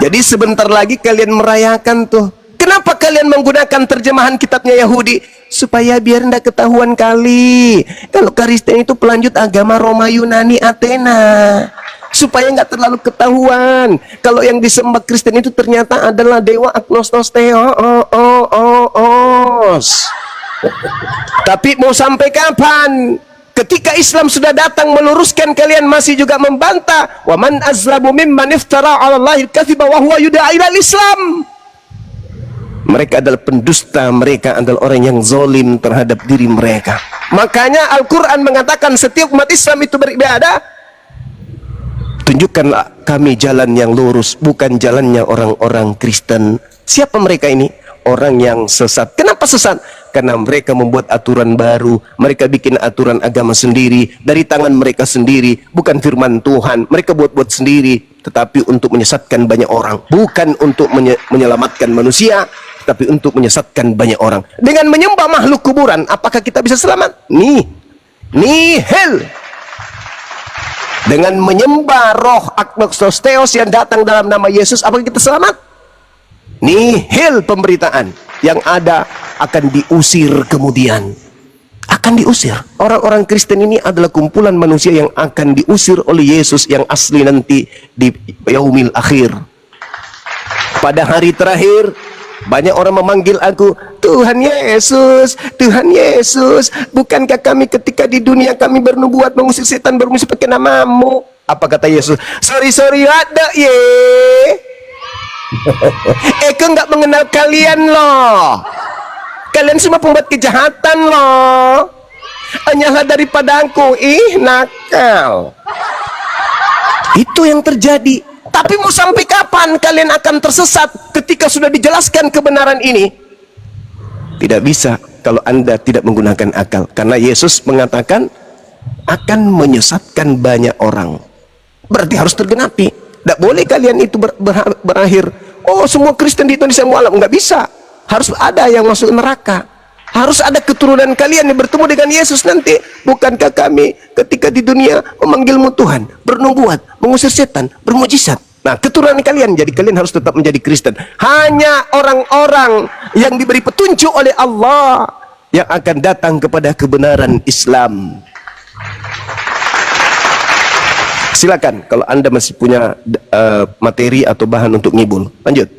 Jadi sebentar lagi kalian merayakan tuh. Kenapa kalian menggunakan terjemahan kitabnya Yahudi? Supaya biar tidak ketahuan kali kalau Kristen itu pelanjut agama Roma Yunani Athena. Supaya nggak terlalu ketahuan kalau yang disembah Kristen itu ternyata adalah dewa agnostos theos. Tapi mau sampai kapan? Ketika Islam sudah datang meluruskan, kalian masih juga membantah. Wa man azlamu mimman iftara 'ala Allahil kadziba wa huwa yud'a ilal Islam. Mereka adalah pendusta, mereka adalah orang yang zalim terhadap diri mereka. Makanya Al-Qur'an mengatakan setiap umat Islam itu beribadah, tunjukkanlah kami jalan yang lurus, bukan jalannya orang-orang Kristen. Siapa mereka ini? Orang yang sesat. Kenapa sesat? Karena mereka membuat aturan baru, mereka bikin aturan agama sendiri dari tangan mereka sendiri, bukan firman Tuhan. Mereka buat-buat sendiri, tetapi untuk menyesatkan banyak orang, bukan untuk menyelamatkan manusia, tapi untuk menyesatkan banyak orang. Dengan menyembah makhluk kuburan, apakah kita bisa selamat? Nihil. Dengan menyembah roh agnostos theos yang datang dalam nama Yesus, apakah kita selamat? Nihil pemberitaan. Yang ada akan diusir kemudian. Akan diusir. Orang-orang Kristen ini adalah kumpulan manusia yang akan diusir oleh Yesus yang asli nanti di yaumil akhir. Pada hari terakhir, banyak orang memanggil aku, Tuhan Yesus, Tuhan Yesus, bukankah kami ketika di dunia kami bernubuat mengusir setan bermusuh pakai namamu? Apa kata Yesus? Sorry ada ye. Eka nggak mengenal kalian loh. Kalian semua pembuat kejahatan loh. Hanyalah daripada aku, nakal. Itu yang terjadi. Tapi mau sampai kapan kalian akan tersesat ketika sudah dijelaskan kebenaran ini? Tidak bisa kalau Anda tidak menggunakan akal. Karena Yesus mengatakan akan menyesatkan banyak orang. Berarti harus tergenapi. Tidak boleh kalian itu berakhir, oh semua Kristen di Indonesia mualaf. Nggak bisa. Harus ada yang masuk neraka. Harus ada keturunan kalian yang bertemu dengan Yesus nanti. Bukankah kami ketika di dunia memanggilmu Tuhan, bernubuat, mengusir setan, bermujizat? Nah, keturunan kalian, jadi kalian harus tetap menjadi Kristen. Hanya orang-orang yang diberi petunjuk oleh Allah yang akan datang kepada kebenaran Islam. Silakan kalau Anda masih punya materi atau bahan untuk ngibul. Lanjut.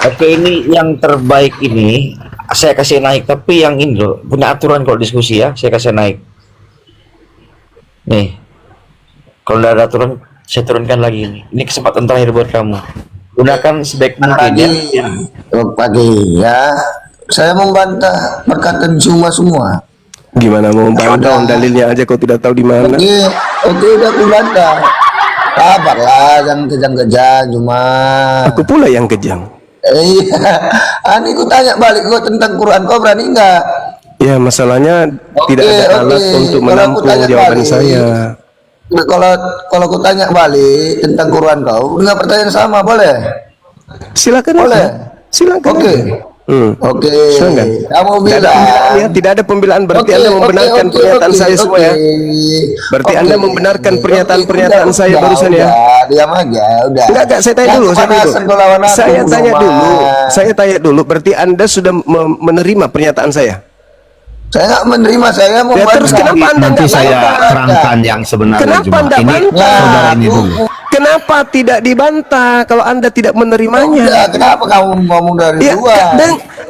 Oke, ini yang terbaik ini saya kasih naik, tapi yang ini loh punya aturan kalau diskusi ya, saya kasih naik. Nih, kalau udah ada aturan saya turunkan lagi ini. Ini kesempatan terakhir buat kamu. Gunakan sebaik mungkin ya. Pagi ya. Saya membantah perkataan Zuma semua. Gimana mau membantah? Dalilnya aja kau tidak tahu di mana. Oke, udah aku bantah. Sabarlah, jangan kejang-kejang Zuma. Aku pula yang kejang. Iya, ani ku tanya balik kau tentang Quran, kau berani enggak? Ya masalahnya tidak ada alat untuk Kalau aku menampung tanya jawaban balik, saya. Kalau aku tanya balik tentang Quran kau, dengan pertanyaan sama boleh? Silakan Boleh. aja. Silakan. Oke. aja. Oke. Silakan. Kamu Tidak ada bilang pembelaan ya, tidak ada pembelaan. Berarti Anda membenarkan pernyataan saya semua ya. Berarti Anda membenarkan pernyataan-pernyataan saya barusan ya. Diam aja, udah. Enggak, saya tanya dulu, saya tanya dulu, berarti Anda sudah menerima pernyataan saya? Saya nggak menerima, saya mau Ya, terus kenapa Anda Nanti nggak saya bantah? terangkan yang sebenarnya Kenapa Juma. Anda Ini bantah? saudara ini dulu. Kenapa tidak dibantah kalau Anda tidak menerimanya? Ya, kenapa kamu ngomong dari Ya, luar?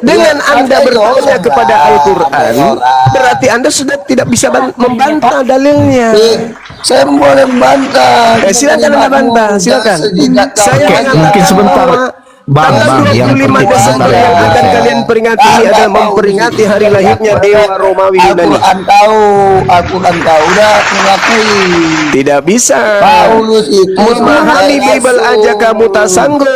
dengan Anda ada bertanya orang, kepada ada Al-Quran, orang. berarti Anda sudah tidak bisa membantah dalilnya. Saya boleh membantah. Silakan Anda bantah, silakan. Saya Oke, mengatakan mungkin sebentar. bahwa Bang, tanggal yang 25 penting Desember sebentar ya. yang akan Ya. kalian peringati ini adalah memperingati hari lahirnya Dewa Romawi Yunani. Al-Quran tahu, udah mengakui. Tidak bisa. Paulus itu Memahami sebagai Bible rasul. aja kamu tak sanggup.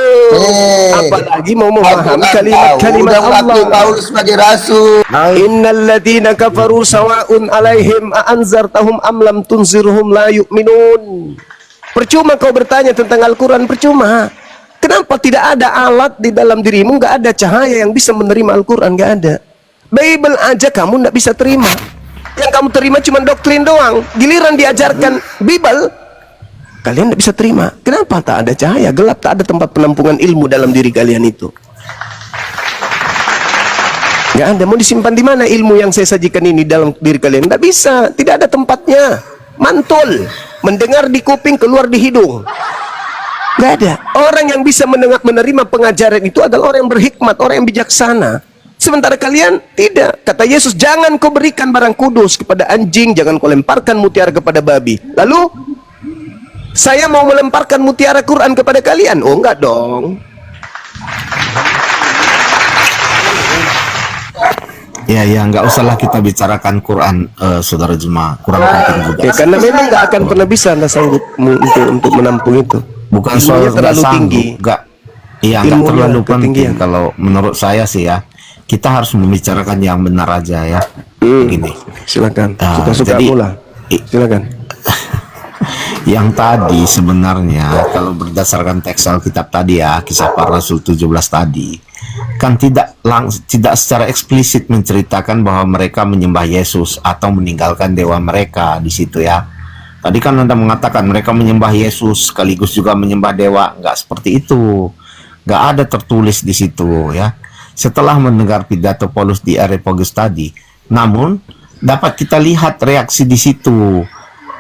Apalagi mau memahami kalimat-kalimat udah mengakui Allah. Paulus sebagai rasul. Innal ladzina kafaru sawa'un 'alaihim a anzartahum am lam tunzirhum la yu'minun. Percuma kau bertanya tentang Al-Quran, percuma. Kenapa tidak ada alat di dalam dirimu, nggak ada cahaya yang bisa menerima Al-Quran, nggak ada. Bible aja kamu nggak bisa terima. Yang kamu terima cuma doktrin doang. Giliran diajarkan Bible, kalian nggak bisa terima. Kenapa? Tak ada cahaya, gelap, tak ada tempat penampungan ilmu dalam diri kalian itu. Nggak ada. Mau disimpan di mana ilmu yang saya sajikan ini dalam diri kalian? Nggak bisa. Tidak ada tempatnya. Mantul. Mendengar di kuping, keluar di hidung. Nggak ada. Orang yang bisa menerima pengajaran itu adalah orang yang berhikmat, orang yang bijaksana. Sementara kalian tidak. Kata Yesus, jangan kau berikan barang kudus kepada anjing, jangan kau lemparkan mutiara kepada babi. Lalu saya mau melemparkan mutiara Quran kepada kalian? Oh enggak dong. Ya, nggak usahlah kita bicarakan Quran, saudara Juma. Kurang penting juga. Ya, karena memang nggak akan pernah bisa Anda sanggup untuk menampung itu. Bukan Ilmunya soal terlalu sanggup, tinggi. nggak Ilmunya terlalu penting. ketinggian. Kalau menurut saya sih ya, kita harus membicarakan yang benar aja ya. Gini, Silakan. Nah, Suka-suka jadi- mula. Silakan. yang tadi sebenarnya kalau berdasarkan teks Alkitab tadi ya, Kisah Para Rasul 17 tadi, kan tidak secara eksplisit menceritakan bahwa mereka menyembah Yesus atau meninggalkan dewa mereka di situ ya. Tadi kan Anda mengatakan mereka menyembah Yesus sekaligus juga menyembah dewa. Nggak seperti itu. Nggak ada tertulis di situ ya. Setelah mendengar pidato Paulus di Areopagus tadi, namun dapat kita lihat reaksi di situ.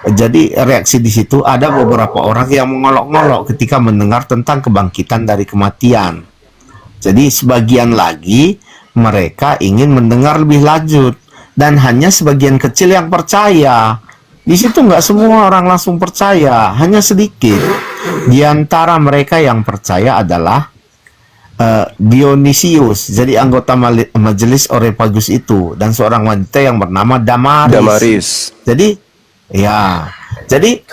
Jadi reaksi di situ ada beberapa orang yang mengolok-ngolok ketika mendengar tentang kebangkitan dari kematian. Jadi sebagian lagi mereka ingin mendengar lebih lanjut dan hanya sebagian kecil yang percaya. Di situ nggak semua orang langsung percaya, hanya sedikit. Di antara mereka yang percaya adalah Dionysius, jadi anggota majelis Areopagus itu, dan seorang wanita yang bernama Damaris. Jadi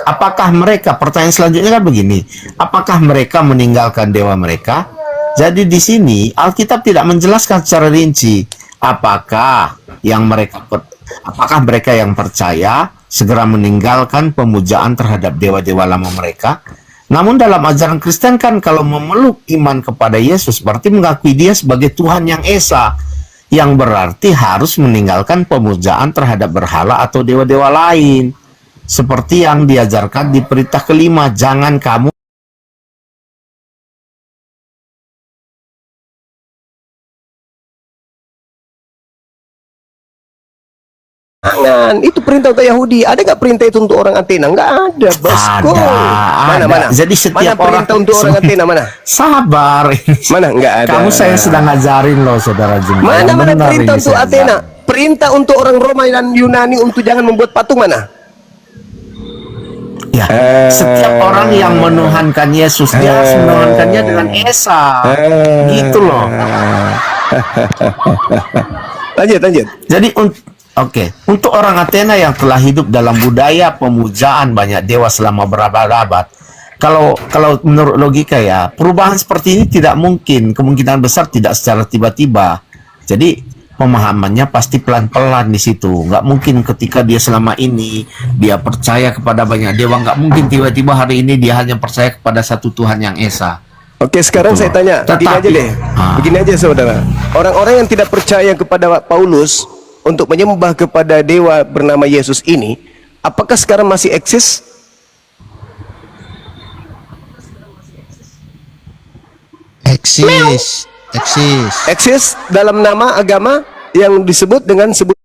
apakah mereka, pertanyaan selanjutnya kan begini, apakah mereka meninggalkan dewa mereka? Jadi di sini Alkitab tidak menjelaskan secara rinci apakah mereka yang percaya segera meninggalkan pemujaan terhadap dewa-dewa lama mereka. Namun dalam ajaran Kristen kan kalau memeluk iman kepada Yesus berarti mengakui dia sebagai Tuhan yang esa, yang berarti harus meninggalkan pemujaan terhadap berhala atau dewa-dewa lain. Seperti yang diajarkan di perintah kelima, jangan kamu Jangan, itu perintah untuk Yahudi. Ada nggak perintah itu untuk orang Athena? Nggak ada, bosku. Mana? Jadi setiap mana perintah orang untuk orang Athena mana? Sabar. Mana? Nggak ada. Kamu saya sedang ngajarin loh, saudara Jumbo. Mana Yang benar perintah ini untuk saya Athena? ajarin. Perintah untuk orang Roma dan Yunani untuk jangan membuat patung mana? Ya, setiap orang yang menuhankan Yesus dia harus menuhankannya dengan esa. Gitu loh. Lanjut. Jadi oke, untuk orang Athena yang telah hidup dalam budaya pemujaan banyak dewa selama berabad-abad, kalau menurut logika ya, perubahan seperti ini tidak mungkin, kemungkinan besar tidak secara tiba-tiba. Jadi pemahamannya pasti pelan-pelan di situ. Nggak mungkin ketika dia selama ini dia percaya kepada banyak dewa, nggak mungkin tiba-tiba hari ini dia hanya percaya kepada satu Tuhan yang esa. Oke, sekarang Betul. saya tanya, begini aja deh. Begini aja saudara. Orang-orang yang tidak percaya kepada Paulus untuk menyembah kepada dewa bernama Yesus ini, apakah sekarang masih eksis? Eksis. Eksis dalam nama agama yang disebut dengan sebut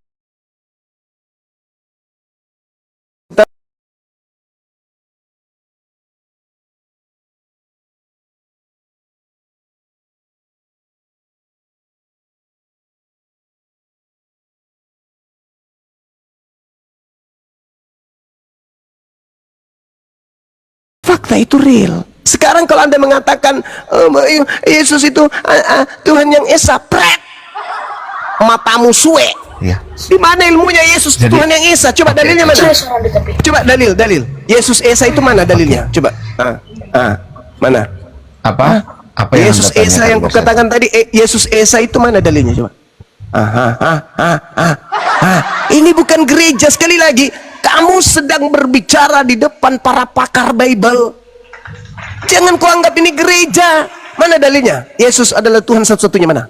fakta itu real. Sekarang kalau Anda mengatakan Yesus itu Tuhan yang esa, pret, matamu suwe. Ya. Di mana ilmunya Yesus Tuhan yang esa? Coba dalilnya mana? Coba dalil. Yesus esa itu mana dalilnya? Coba. Mana? Apa? Apa yang Yesus Anda esa tanyakan yang ke saya? kukatakan tadi, Yesus esa itu mana dalilnya? Coba. Ini bukan gereja. Sekali lagi, kamu sedang berbicara di depan para pakar Bible. Jangan kau anggap ini gereja. Mana dalilnya? Yesus adalah Tuhan satu-satunya mana?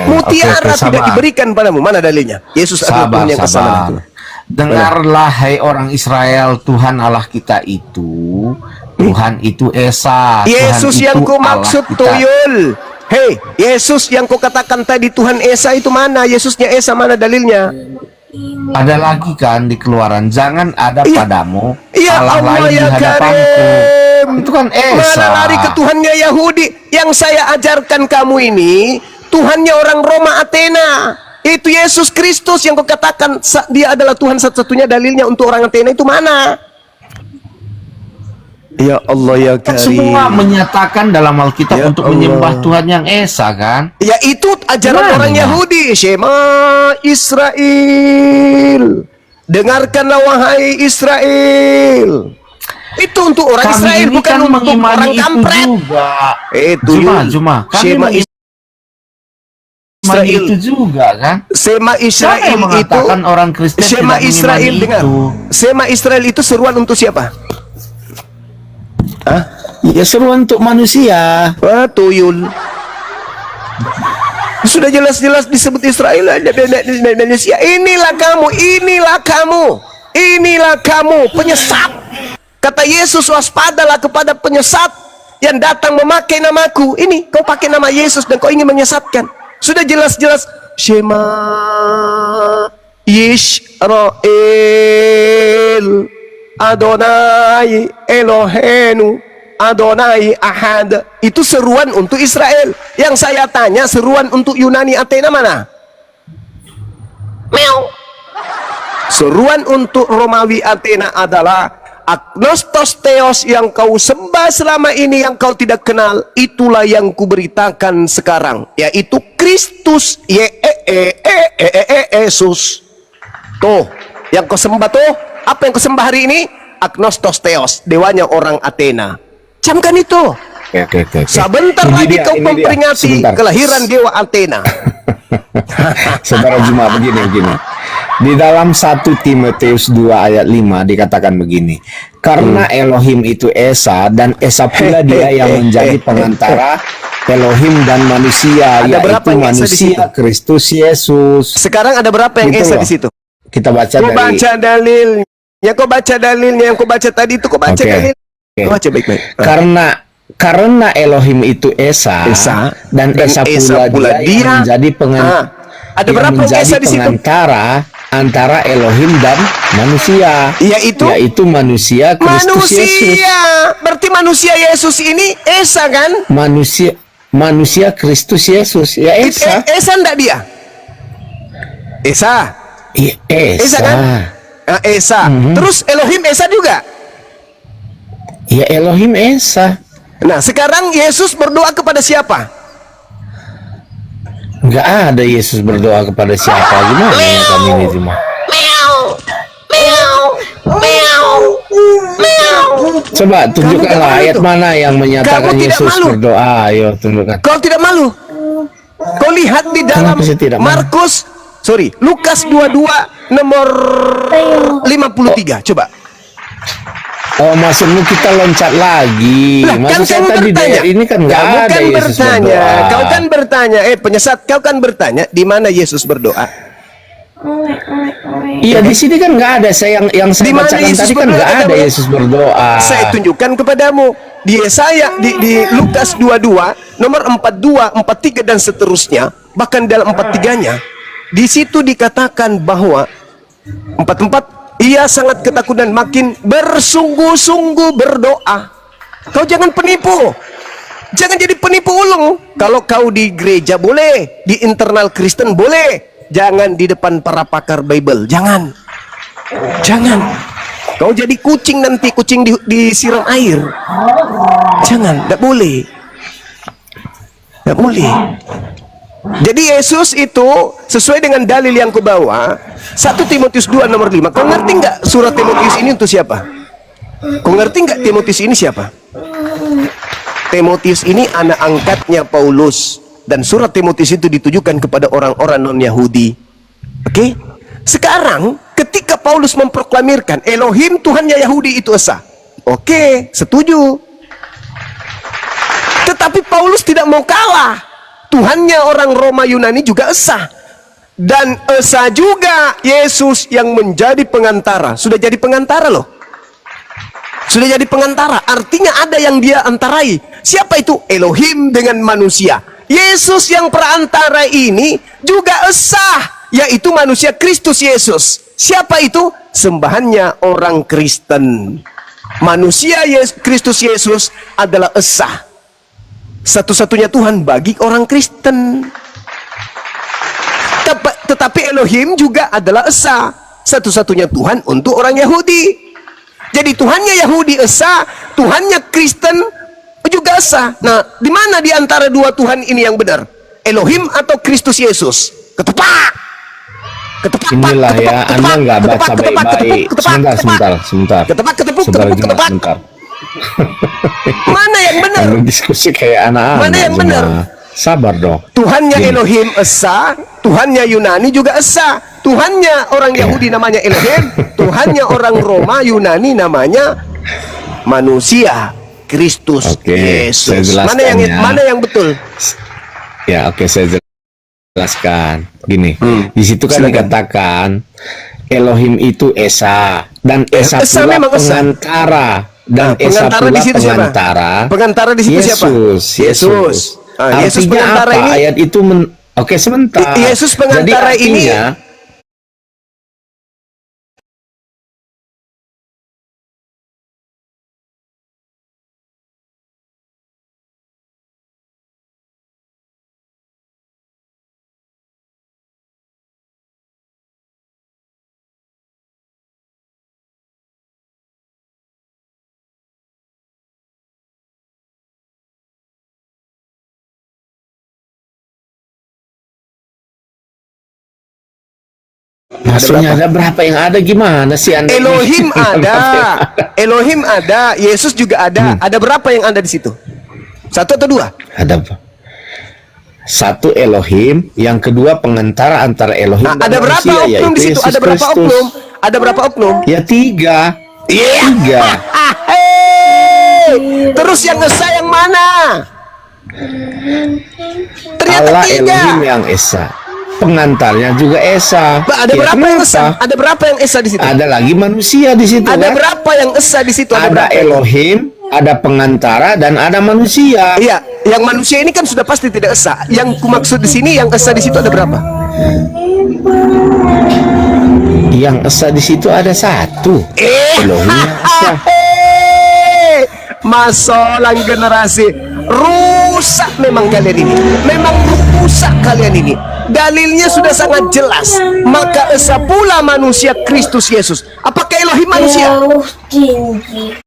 Mutiara Oke, tidak sabar. diberikan padamu. Mana dalilnya? Yesus adalah Tuhan yang kesana itu. Dengarlah hai orang Israel, Tuhan Allah kita itu, Tuhan itu esa. Yesus Tuhan yang itu ku Allah maksud kita. tuyul. Hei, Yesus yang ku katakan tadi Tuhan esa itu mana? Yesusnya esa mana dalilnya? Ada lagi kan di Keluaran, jangan ada Iya. padamu Ya Allah Allah lain di ya hadapanku. Karim. Itu kan esa. Mana lari ke Tuhannya Yahudi? Yang saya ajarkan kamu ini Tuhannya orang Roma Athena. Itu Yesus Kristus yang kau katakan dia adalah Tuhan satu-satunya. Dalilnya untuk orang Athena itu mana? Ya Allah ya Kan Karim. semua menyatakan dalam Alkitab Ya untuk Allah. menyembah Tuhan yang esa kan? Ya itu ajaran Mana? orang Yahudi. Shema Israel. Dengarkanlah wahai Israel. Itu untuk orang Kami Israel, ini bukan kan untuk mengimani orang itu kampret. juga. Tuyul. Cuma kami Shema mengimani Israel. itu juga kan? Shema Siapa Israel yang itu. mengatakan orang Kristen Shema tidak Israel mengimani dengar. itu? Shema Israel itu seruan untuk siapa? Ya seruan untuk manusia. Wah, tuyul. Sudah jelas-jelas disebut Israel ada Indonesia. Inilah kamu penyesat. Kata Yesus, waspadalah kepada penyesat yang datang memakai namaku. Ini kau pakai nama Yesus dan kau ingin menyesatkan. Sudah jelas-jelas Shema Yisrael Adonai Elohenu Adonai Ahad. Itu seruan untuk Israel. Yang saya tanya seruan untuk Yunani Athena mana? Meow. Seruan untuk Romawi Athena adalah agnostos theos yang kau sembah selama ini yang kau tidak kenal. Itulah yang kuberitakan sekarang, yaitu Kristus Yesus. Tuh, yang kau sembah tuh, apa yang kau sembah hari ini? Agnostos theos, dewanya orang Athena. Camkan itu. Oke. Sebentar Ini lagi dia, kau ini dia. memperingati Sebentar. kelahiran dewa Athena. Saudara Juma, begini. Di dalam 1 Timotius 2 ayat 5 dikatakan begini. Karena Elohim itu Esa, dan Esa pula dia yang menjadi pengantara Elohim dan manusia, Ada berapa yaitu yang Esa di manusia situ? Kristus Yesus. Sekarang ada berapa yang Gitu Esa loh. di situ? Kita baca Kau dari baca dalilnya, kau baca dalilnya, yang kau baca tadi itu kau baca Oke. dalil. Oke. Kau baca baik-baik. Karena karena Elohim itu Esa, dan Esa pula dia yang menjadi ada berapa Esa di situ? pengantara antara Elohim dan manusia, yaitu manusia Kristus Yesus. Berarti manusia Yesus ini Esa kan? Manusia Kristus Yesus, ya Esa. Esa enggak dia? Esa. Iya, Esa kan? Nah, Esa. Terus Elohim Esa juga? Ya Elohim Esa. Nah, sekarang Yesus berdoa kepada siapa? Nggak ada Yesus berdoa kepada siapa. Gimana ya kami ini cuma? Coba tunjukkanlah ayat mana yang menyatakan Yesus berdoa. Ayo tunjukkan. Kau tidak malu? Kau lihat di dalam Lukas 22 nomor 53. Coba. Oh, maksudmu kita loncat lagi? Kan saya tadi bertanya. ini kan nggak ada Yesus berdoa. Kau kan bertanya, penyesat, kau kan bertanya di mana Yesus berdoa? Iya, di sini kan nggak ada. Yang saya bacakan tadi kan nggak ada Yesus berdoa. Saya tunjukkan kepadamu di Yesaya, di Lukas 22 nomor 42, 43 dan seterusnya, bahkan dalam 43-nya di situ dikatakan bahwa 44 ia sangat ketakutan, makin bersungguh-sungguh berdoa. Kau jangan penipu. Jangan jadi penipu ulung. Kalau kau di gereja boleh, di internal Kristen boleh. Jangan di depan para pakar Bible. Jangan. Kau jadi kucing nanti, kucing disiram air. Jangan, tidak boleh. Tidak boleh. Jadi Yesus itu sesuai dengan dalil yang kubawa 1 Timotius 2 nomor 5. Kau ngerti nggak surat Timotius ini untuk siapa? Kau ngerti nggak Timotius ini siapa? Timotius ini anak angkatnya Paulus, dan surat Timotius itu ditujukan kepada orang-orang non-Yahudi. Oke? Sekarang ketika Paulus memproklamirkan Elohim Tuhannya Yahudi itu Esa. Oke, setuju. Tetapi Paulus tidak mau kalah. Tuhannya orang Roma Yunani juga Esa. Dan Esa juga Yesus yang menjadi pengantara. Sudah jadi pengantara loh. Sudah jadi pengantara. Artinya ada yang dia antarai. Siapa itu? Elohim dengan manusia. Yesus yang perantara ini juga Esa, yaitu manusia Kristus Yesus. Siapa itu? Sembahannya orang Kristen. Manusia Kristus Yesus adalah Esa, satu-satunya Tuhan bagi orang Kristen. Tetapi Elohim juga adalah Esa, satu-satunya Tuhan untuk orang Yahudi. Jadi Tuhannya Yahudi Esa, Tuhannya Kristen juga Esa. Nah, di mana di antara dua Tuhan ini yang benar? Elohim atau Kristus Yesus? Ketepak. Inilah ya, Anda nggak baca baik-baik. Sebentar. Sebentar. Mana yang benar? Anda diskusi kayak anak-anak. Mana yang benar? Sabar dong. Tuhannya Elohim Esa, Tuhannya Yunani juga Esa. Tuhannya orang Yahudi namanya Elohim, Tuhannya orang Roma Yunani namanya manusia Kristus Yesus. Mana yang betul? Ya, saya jelaskan. Gini, di situ kan dikatakan Elohim itu Esa, dan Esa pula pengantara. Dan Esa pula pengantara. Pengantara di situ siapa? Yesus. Yesus pengantara apa? Ini ayat itu sebentar. Yesus pengantara ini maksudnya ada berapa yang ada, gimana sih Anda? Elohim ada. Elohim ada, Yesus juga ada. Ada berapa yang ada di situ? Satu atau dua? Ada satu Elohim, yang kedua pengantara antara Elohim dan ada berapa manusia, oknum di situ? Ada berapa oknum? Ada berapa oknum? Ya 3. Tiga. Terus yang Esa yang mana? Ternyata Allah 3. Elohim yang Esa, pengantarnya juga Esa. Ada berapa yang Esa? Ada berapa yang Esa di situ? Ada lagi manusia di situ. Ada kan? berapa yang Esa di situ? Ada Elohim, ada pengantara dan ada manusia. Iya, yang manusia ini kan sudah pasti tidak esa. Yang kumaksud di sini, yang esa di situ ada berapa? Yang esa di situ ada satu. Elohim yang esa. Masalah generasi rusak memang kalian ini. Memang rusak kalian ini. Dalilnya sudah sangat jelas. Maka esa pula manusia Kristus Yesus. Apakah Elohim manusia? Jauh tinggi.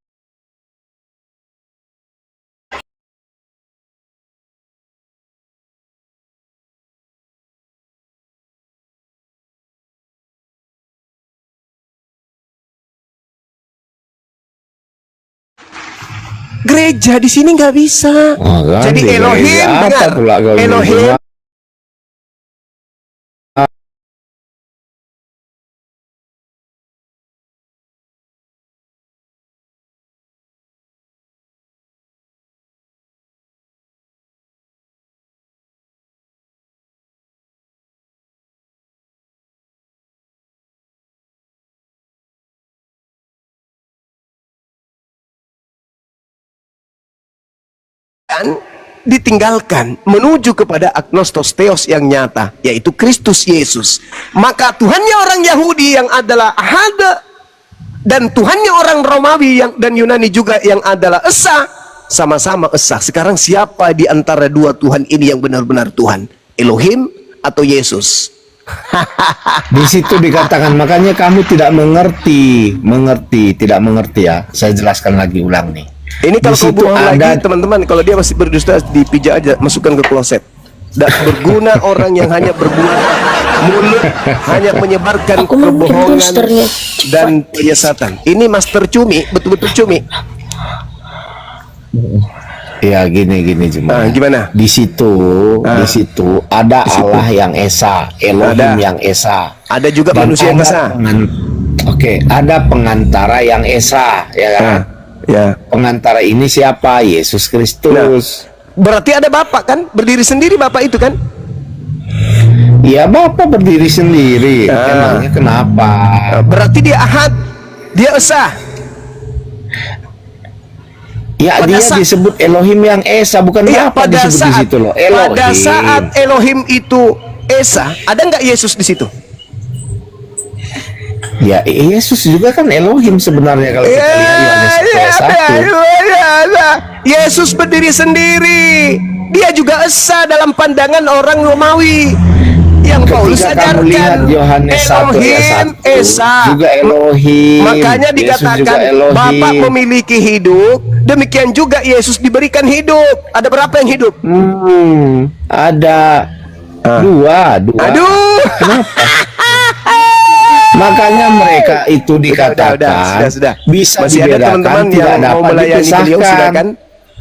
Gereja di sini nggak bisa. Oh, kan, Jadi di Elohim gereja apa dengar. pula kau ini Elohim semua? ditinggalkan menuju kepada agnostos theos yang nyata, yaitu Kristus Yesus. Maka Tuhannya orang Yahudi yang adalah Ahad dan Tuhannya orang Romawi yang dan Yunani juga yang adalah Esa, sama-sama Esa. Sekarang siapa di antara dua Tuhan ini yang benar-benar Tuhan? Elohim atau Yesus? Di situ dikatakan, makanya kamu tidak mengerti, tidak mengerti ya. Saya jelaskan lagi ulang nih. Ini kalau Di kau situ bohong lagi ada- teman-teman, kalau dia masih berdusta dipijak aja, masukkan ke kloset. Tidak berguna orang yang hanya berguna mulut, hanya menyebarkan Aku mau bikin kebohongan posternya. dan penyesatan. Ini master cumi, betul-betul cumi. Ya gini cuma. Nah, gimana? Di situ ada Allah yang esa, Elohim Ada. yang esa. Ada juga Dan manusia yang ada esa. Oke, ada pengantara yang esa, ya kan? Nah, ya. Pengantara ini siapa? Yesus Kristus. Berarti ada Bapak kan? Berdiri sendiri Bapak itu kan? Ya Bapak berdiri sendiri. Nah. Emangnya kenapa? Berarti dia Ahad, dia Esa. Ya Pada dia saat- disebut Elohim yang esa, bukan Iya, Bapak disebut di situ loh. Elohim. pada saat Elohim itu Esa, ada nggak Yesus di situ? Ya Yesus juga kan Elohim sebenarnya kalau kita lihat Yohanes 1 ayat 1. Yesus berdiri sendiri. Dia juga Esa dalam pandangan orang Romawi. Yang Paulus Ketika kamu lihat ajarkan Yohanes 1 ayat Elohim 1 Esa. juga Elohim. Makanya Yesus juga dikatakan Elohim. Bapak memiliki hidup, demikian juga Yesus diberikan hidup. Ada berapa yang hidup? Ada dua. Aduh. Kenapa? Makanya mereka itu dikatakan sudah. bisa Masih ada dibedakan, teman-teman tidak yang mau dapat melayani beliau, dipisahkan. silakan.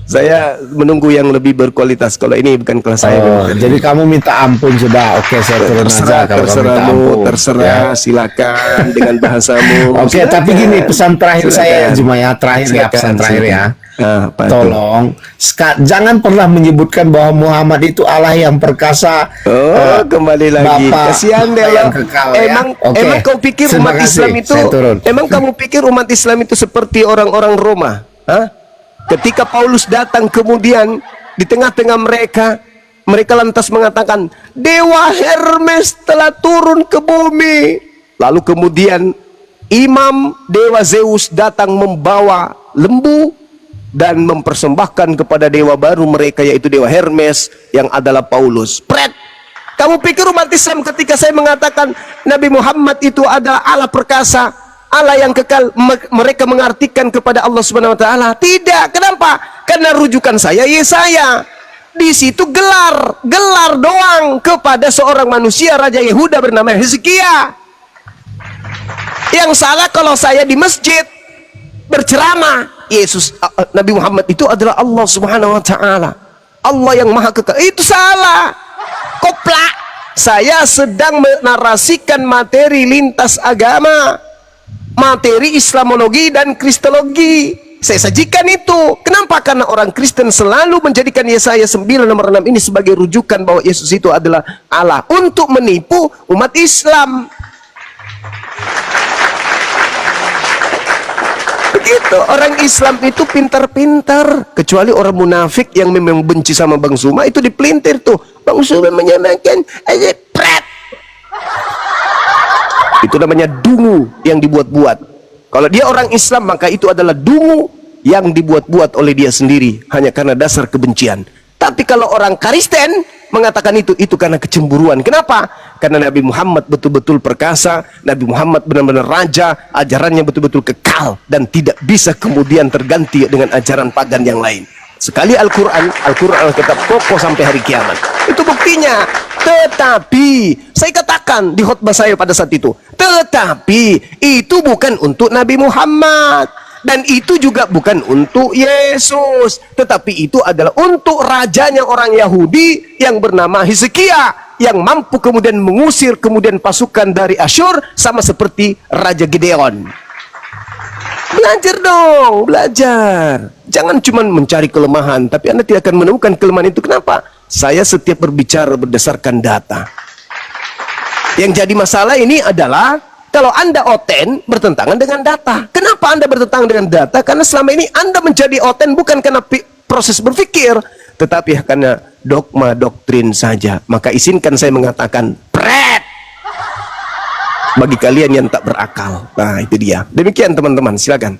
Saya menunggu yang lebih berkualitas. Kalau ini bukan kelas saya. Oh, memang. jadi kamu minta ampun sudah. Oke, saya turun aja kalau kamu minta ampun. terserah, Ya. silakan dengan bahasamu. Oke, Silakan. tapi gini pesan terakhir saya Silakan. cuma ya terakhir ya Silakan, pesan terakhir ya. Ah, apa itu? Tolong jangan pernah menyebutkan bahwa Muhammad itu Allah yang perkasa. Kembali lagi. Bapak Kasihan deh yang lo. kekal, ya. Oke. Emang kau pikir Terima umat kasih, Islam itu? saya turun. Emang kamu pikir umat Islam itu seperti orang-orang Roma? Hah? Ketika Paulus datang kemudian di tengah-tengah mereka lantas mengatakan, Dewa Hermes telah turun ke bumi. Lalu kemudian imam Dewa Zeus datang membawa lembu dan mempersembahkan kepada dewa baru mereka, yaitu Dewa Hermes yang adalah Paulus. Pret! Kamu pikir umat Islam ketika saya mengatakan Nabi Muhammad itu adalah Allah perkasa, Allah yang kekal, mereka mengartikan kepada Allah Subhanahu wa taala? Tidak. Kenapa? Karena rujukan saya Yesaya. Di situ gelar doang kepada seorang manusia raja Yehuda bernama Hizkia. Yang salah kalau saya di masjid berceramah, Yesus Nabi Muhammad itu adalah Allah Subhanahu wa taala. Allah yang maha kekal. Itu salah. Koplak. Saya sedang menarasikan materi lintas agama, materi Islamologi dan Kristologi. Saya sajikan itu. Kenapa? Karena orang Kristen selalu menjadikan Yesaya 9 nomor 6 ini sebagai rujukan bahwa Yesus itu adalah Allah untuk menipu umat Islam. Begitu. Tuh, orang Islam itu pintar-pintar, kecuali orang munafik yang memang benci sama Bang Zuma itu dipelintir tuh. Bang Zuma menyamakan aja pret. Itu namanya dungu yang dibuat-buat. Kalau dia orang Islam maka itu adalah dungu yang dibuat-buat oleh dia sendiri hanya karena dasar kebencian. Tapi kalau orang Kristen mengatakan itu karena kecemburuan. Kenapa? Karena Nabi Muhammad betul-betul perkasa, Nabi Muhammad benar-benar raja, ajarannya betul-betul kekal dan tidak bisa kemudian terganti dengan ajaran pagan yang lain. Sekali Al-Quran tetap kokoh sampai hari kiamat. Itu buktinya. Tetapi saya katakan di khutbah saya pada saat itu, tetapi itu bukan untuk Nabi Muhammad. Dan itu juga bukan untuk Yesus, tetapi itu adalah untuk rajanya orang Yahudi yang bernama Hizkia, yang mampu kemudian mengusir kemudian pasukan dari Asyur sama seperti Raja Gideon. Belajar dong, belajar. Jangan cuma mencari kelemahan, tapi Anda tidak akan menemukan kelemahan itu. Kenapa? Saya setiap berbicara berdasarkan data. Yang jadi masalah ini adalah kalau Anda oten bertentangan dengan data. Kenapa Anda bertentangan dengan data? Karena selama ini Anda menjadi oten bukan karena proses berpikir, tetapi karena dogma doktrin saja. Maka izinkan saya mengatakan pret bagi kalian yang tak berakal. Nah, itu dia. Demikian teman-teman, silakan.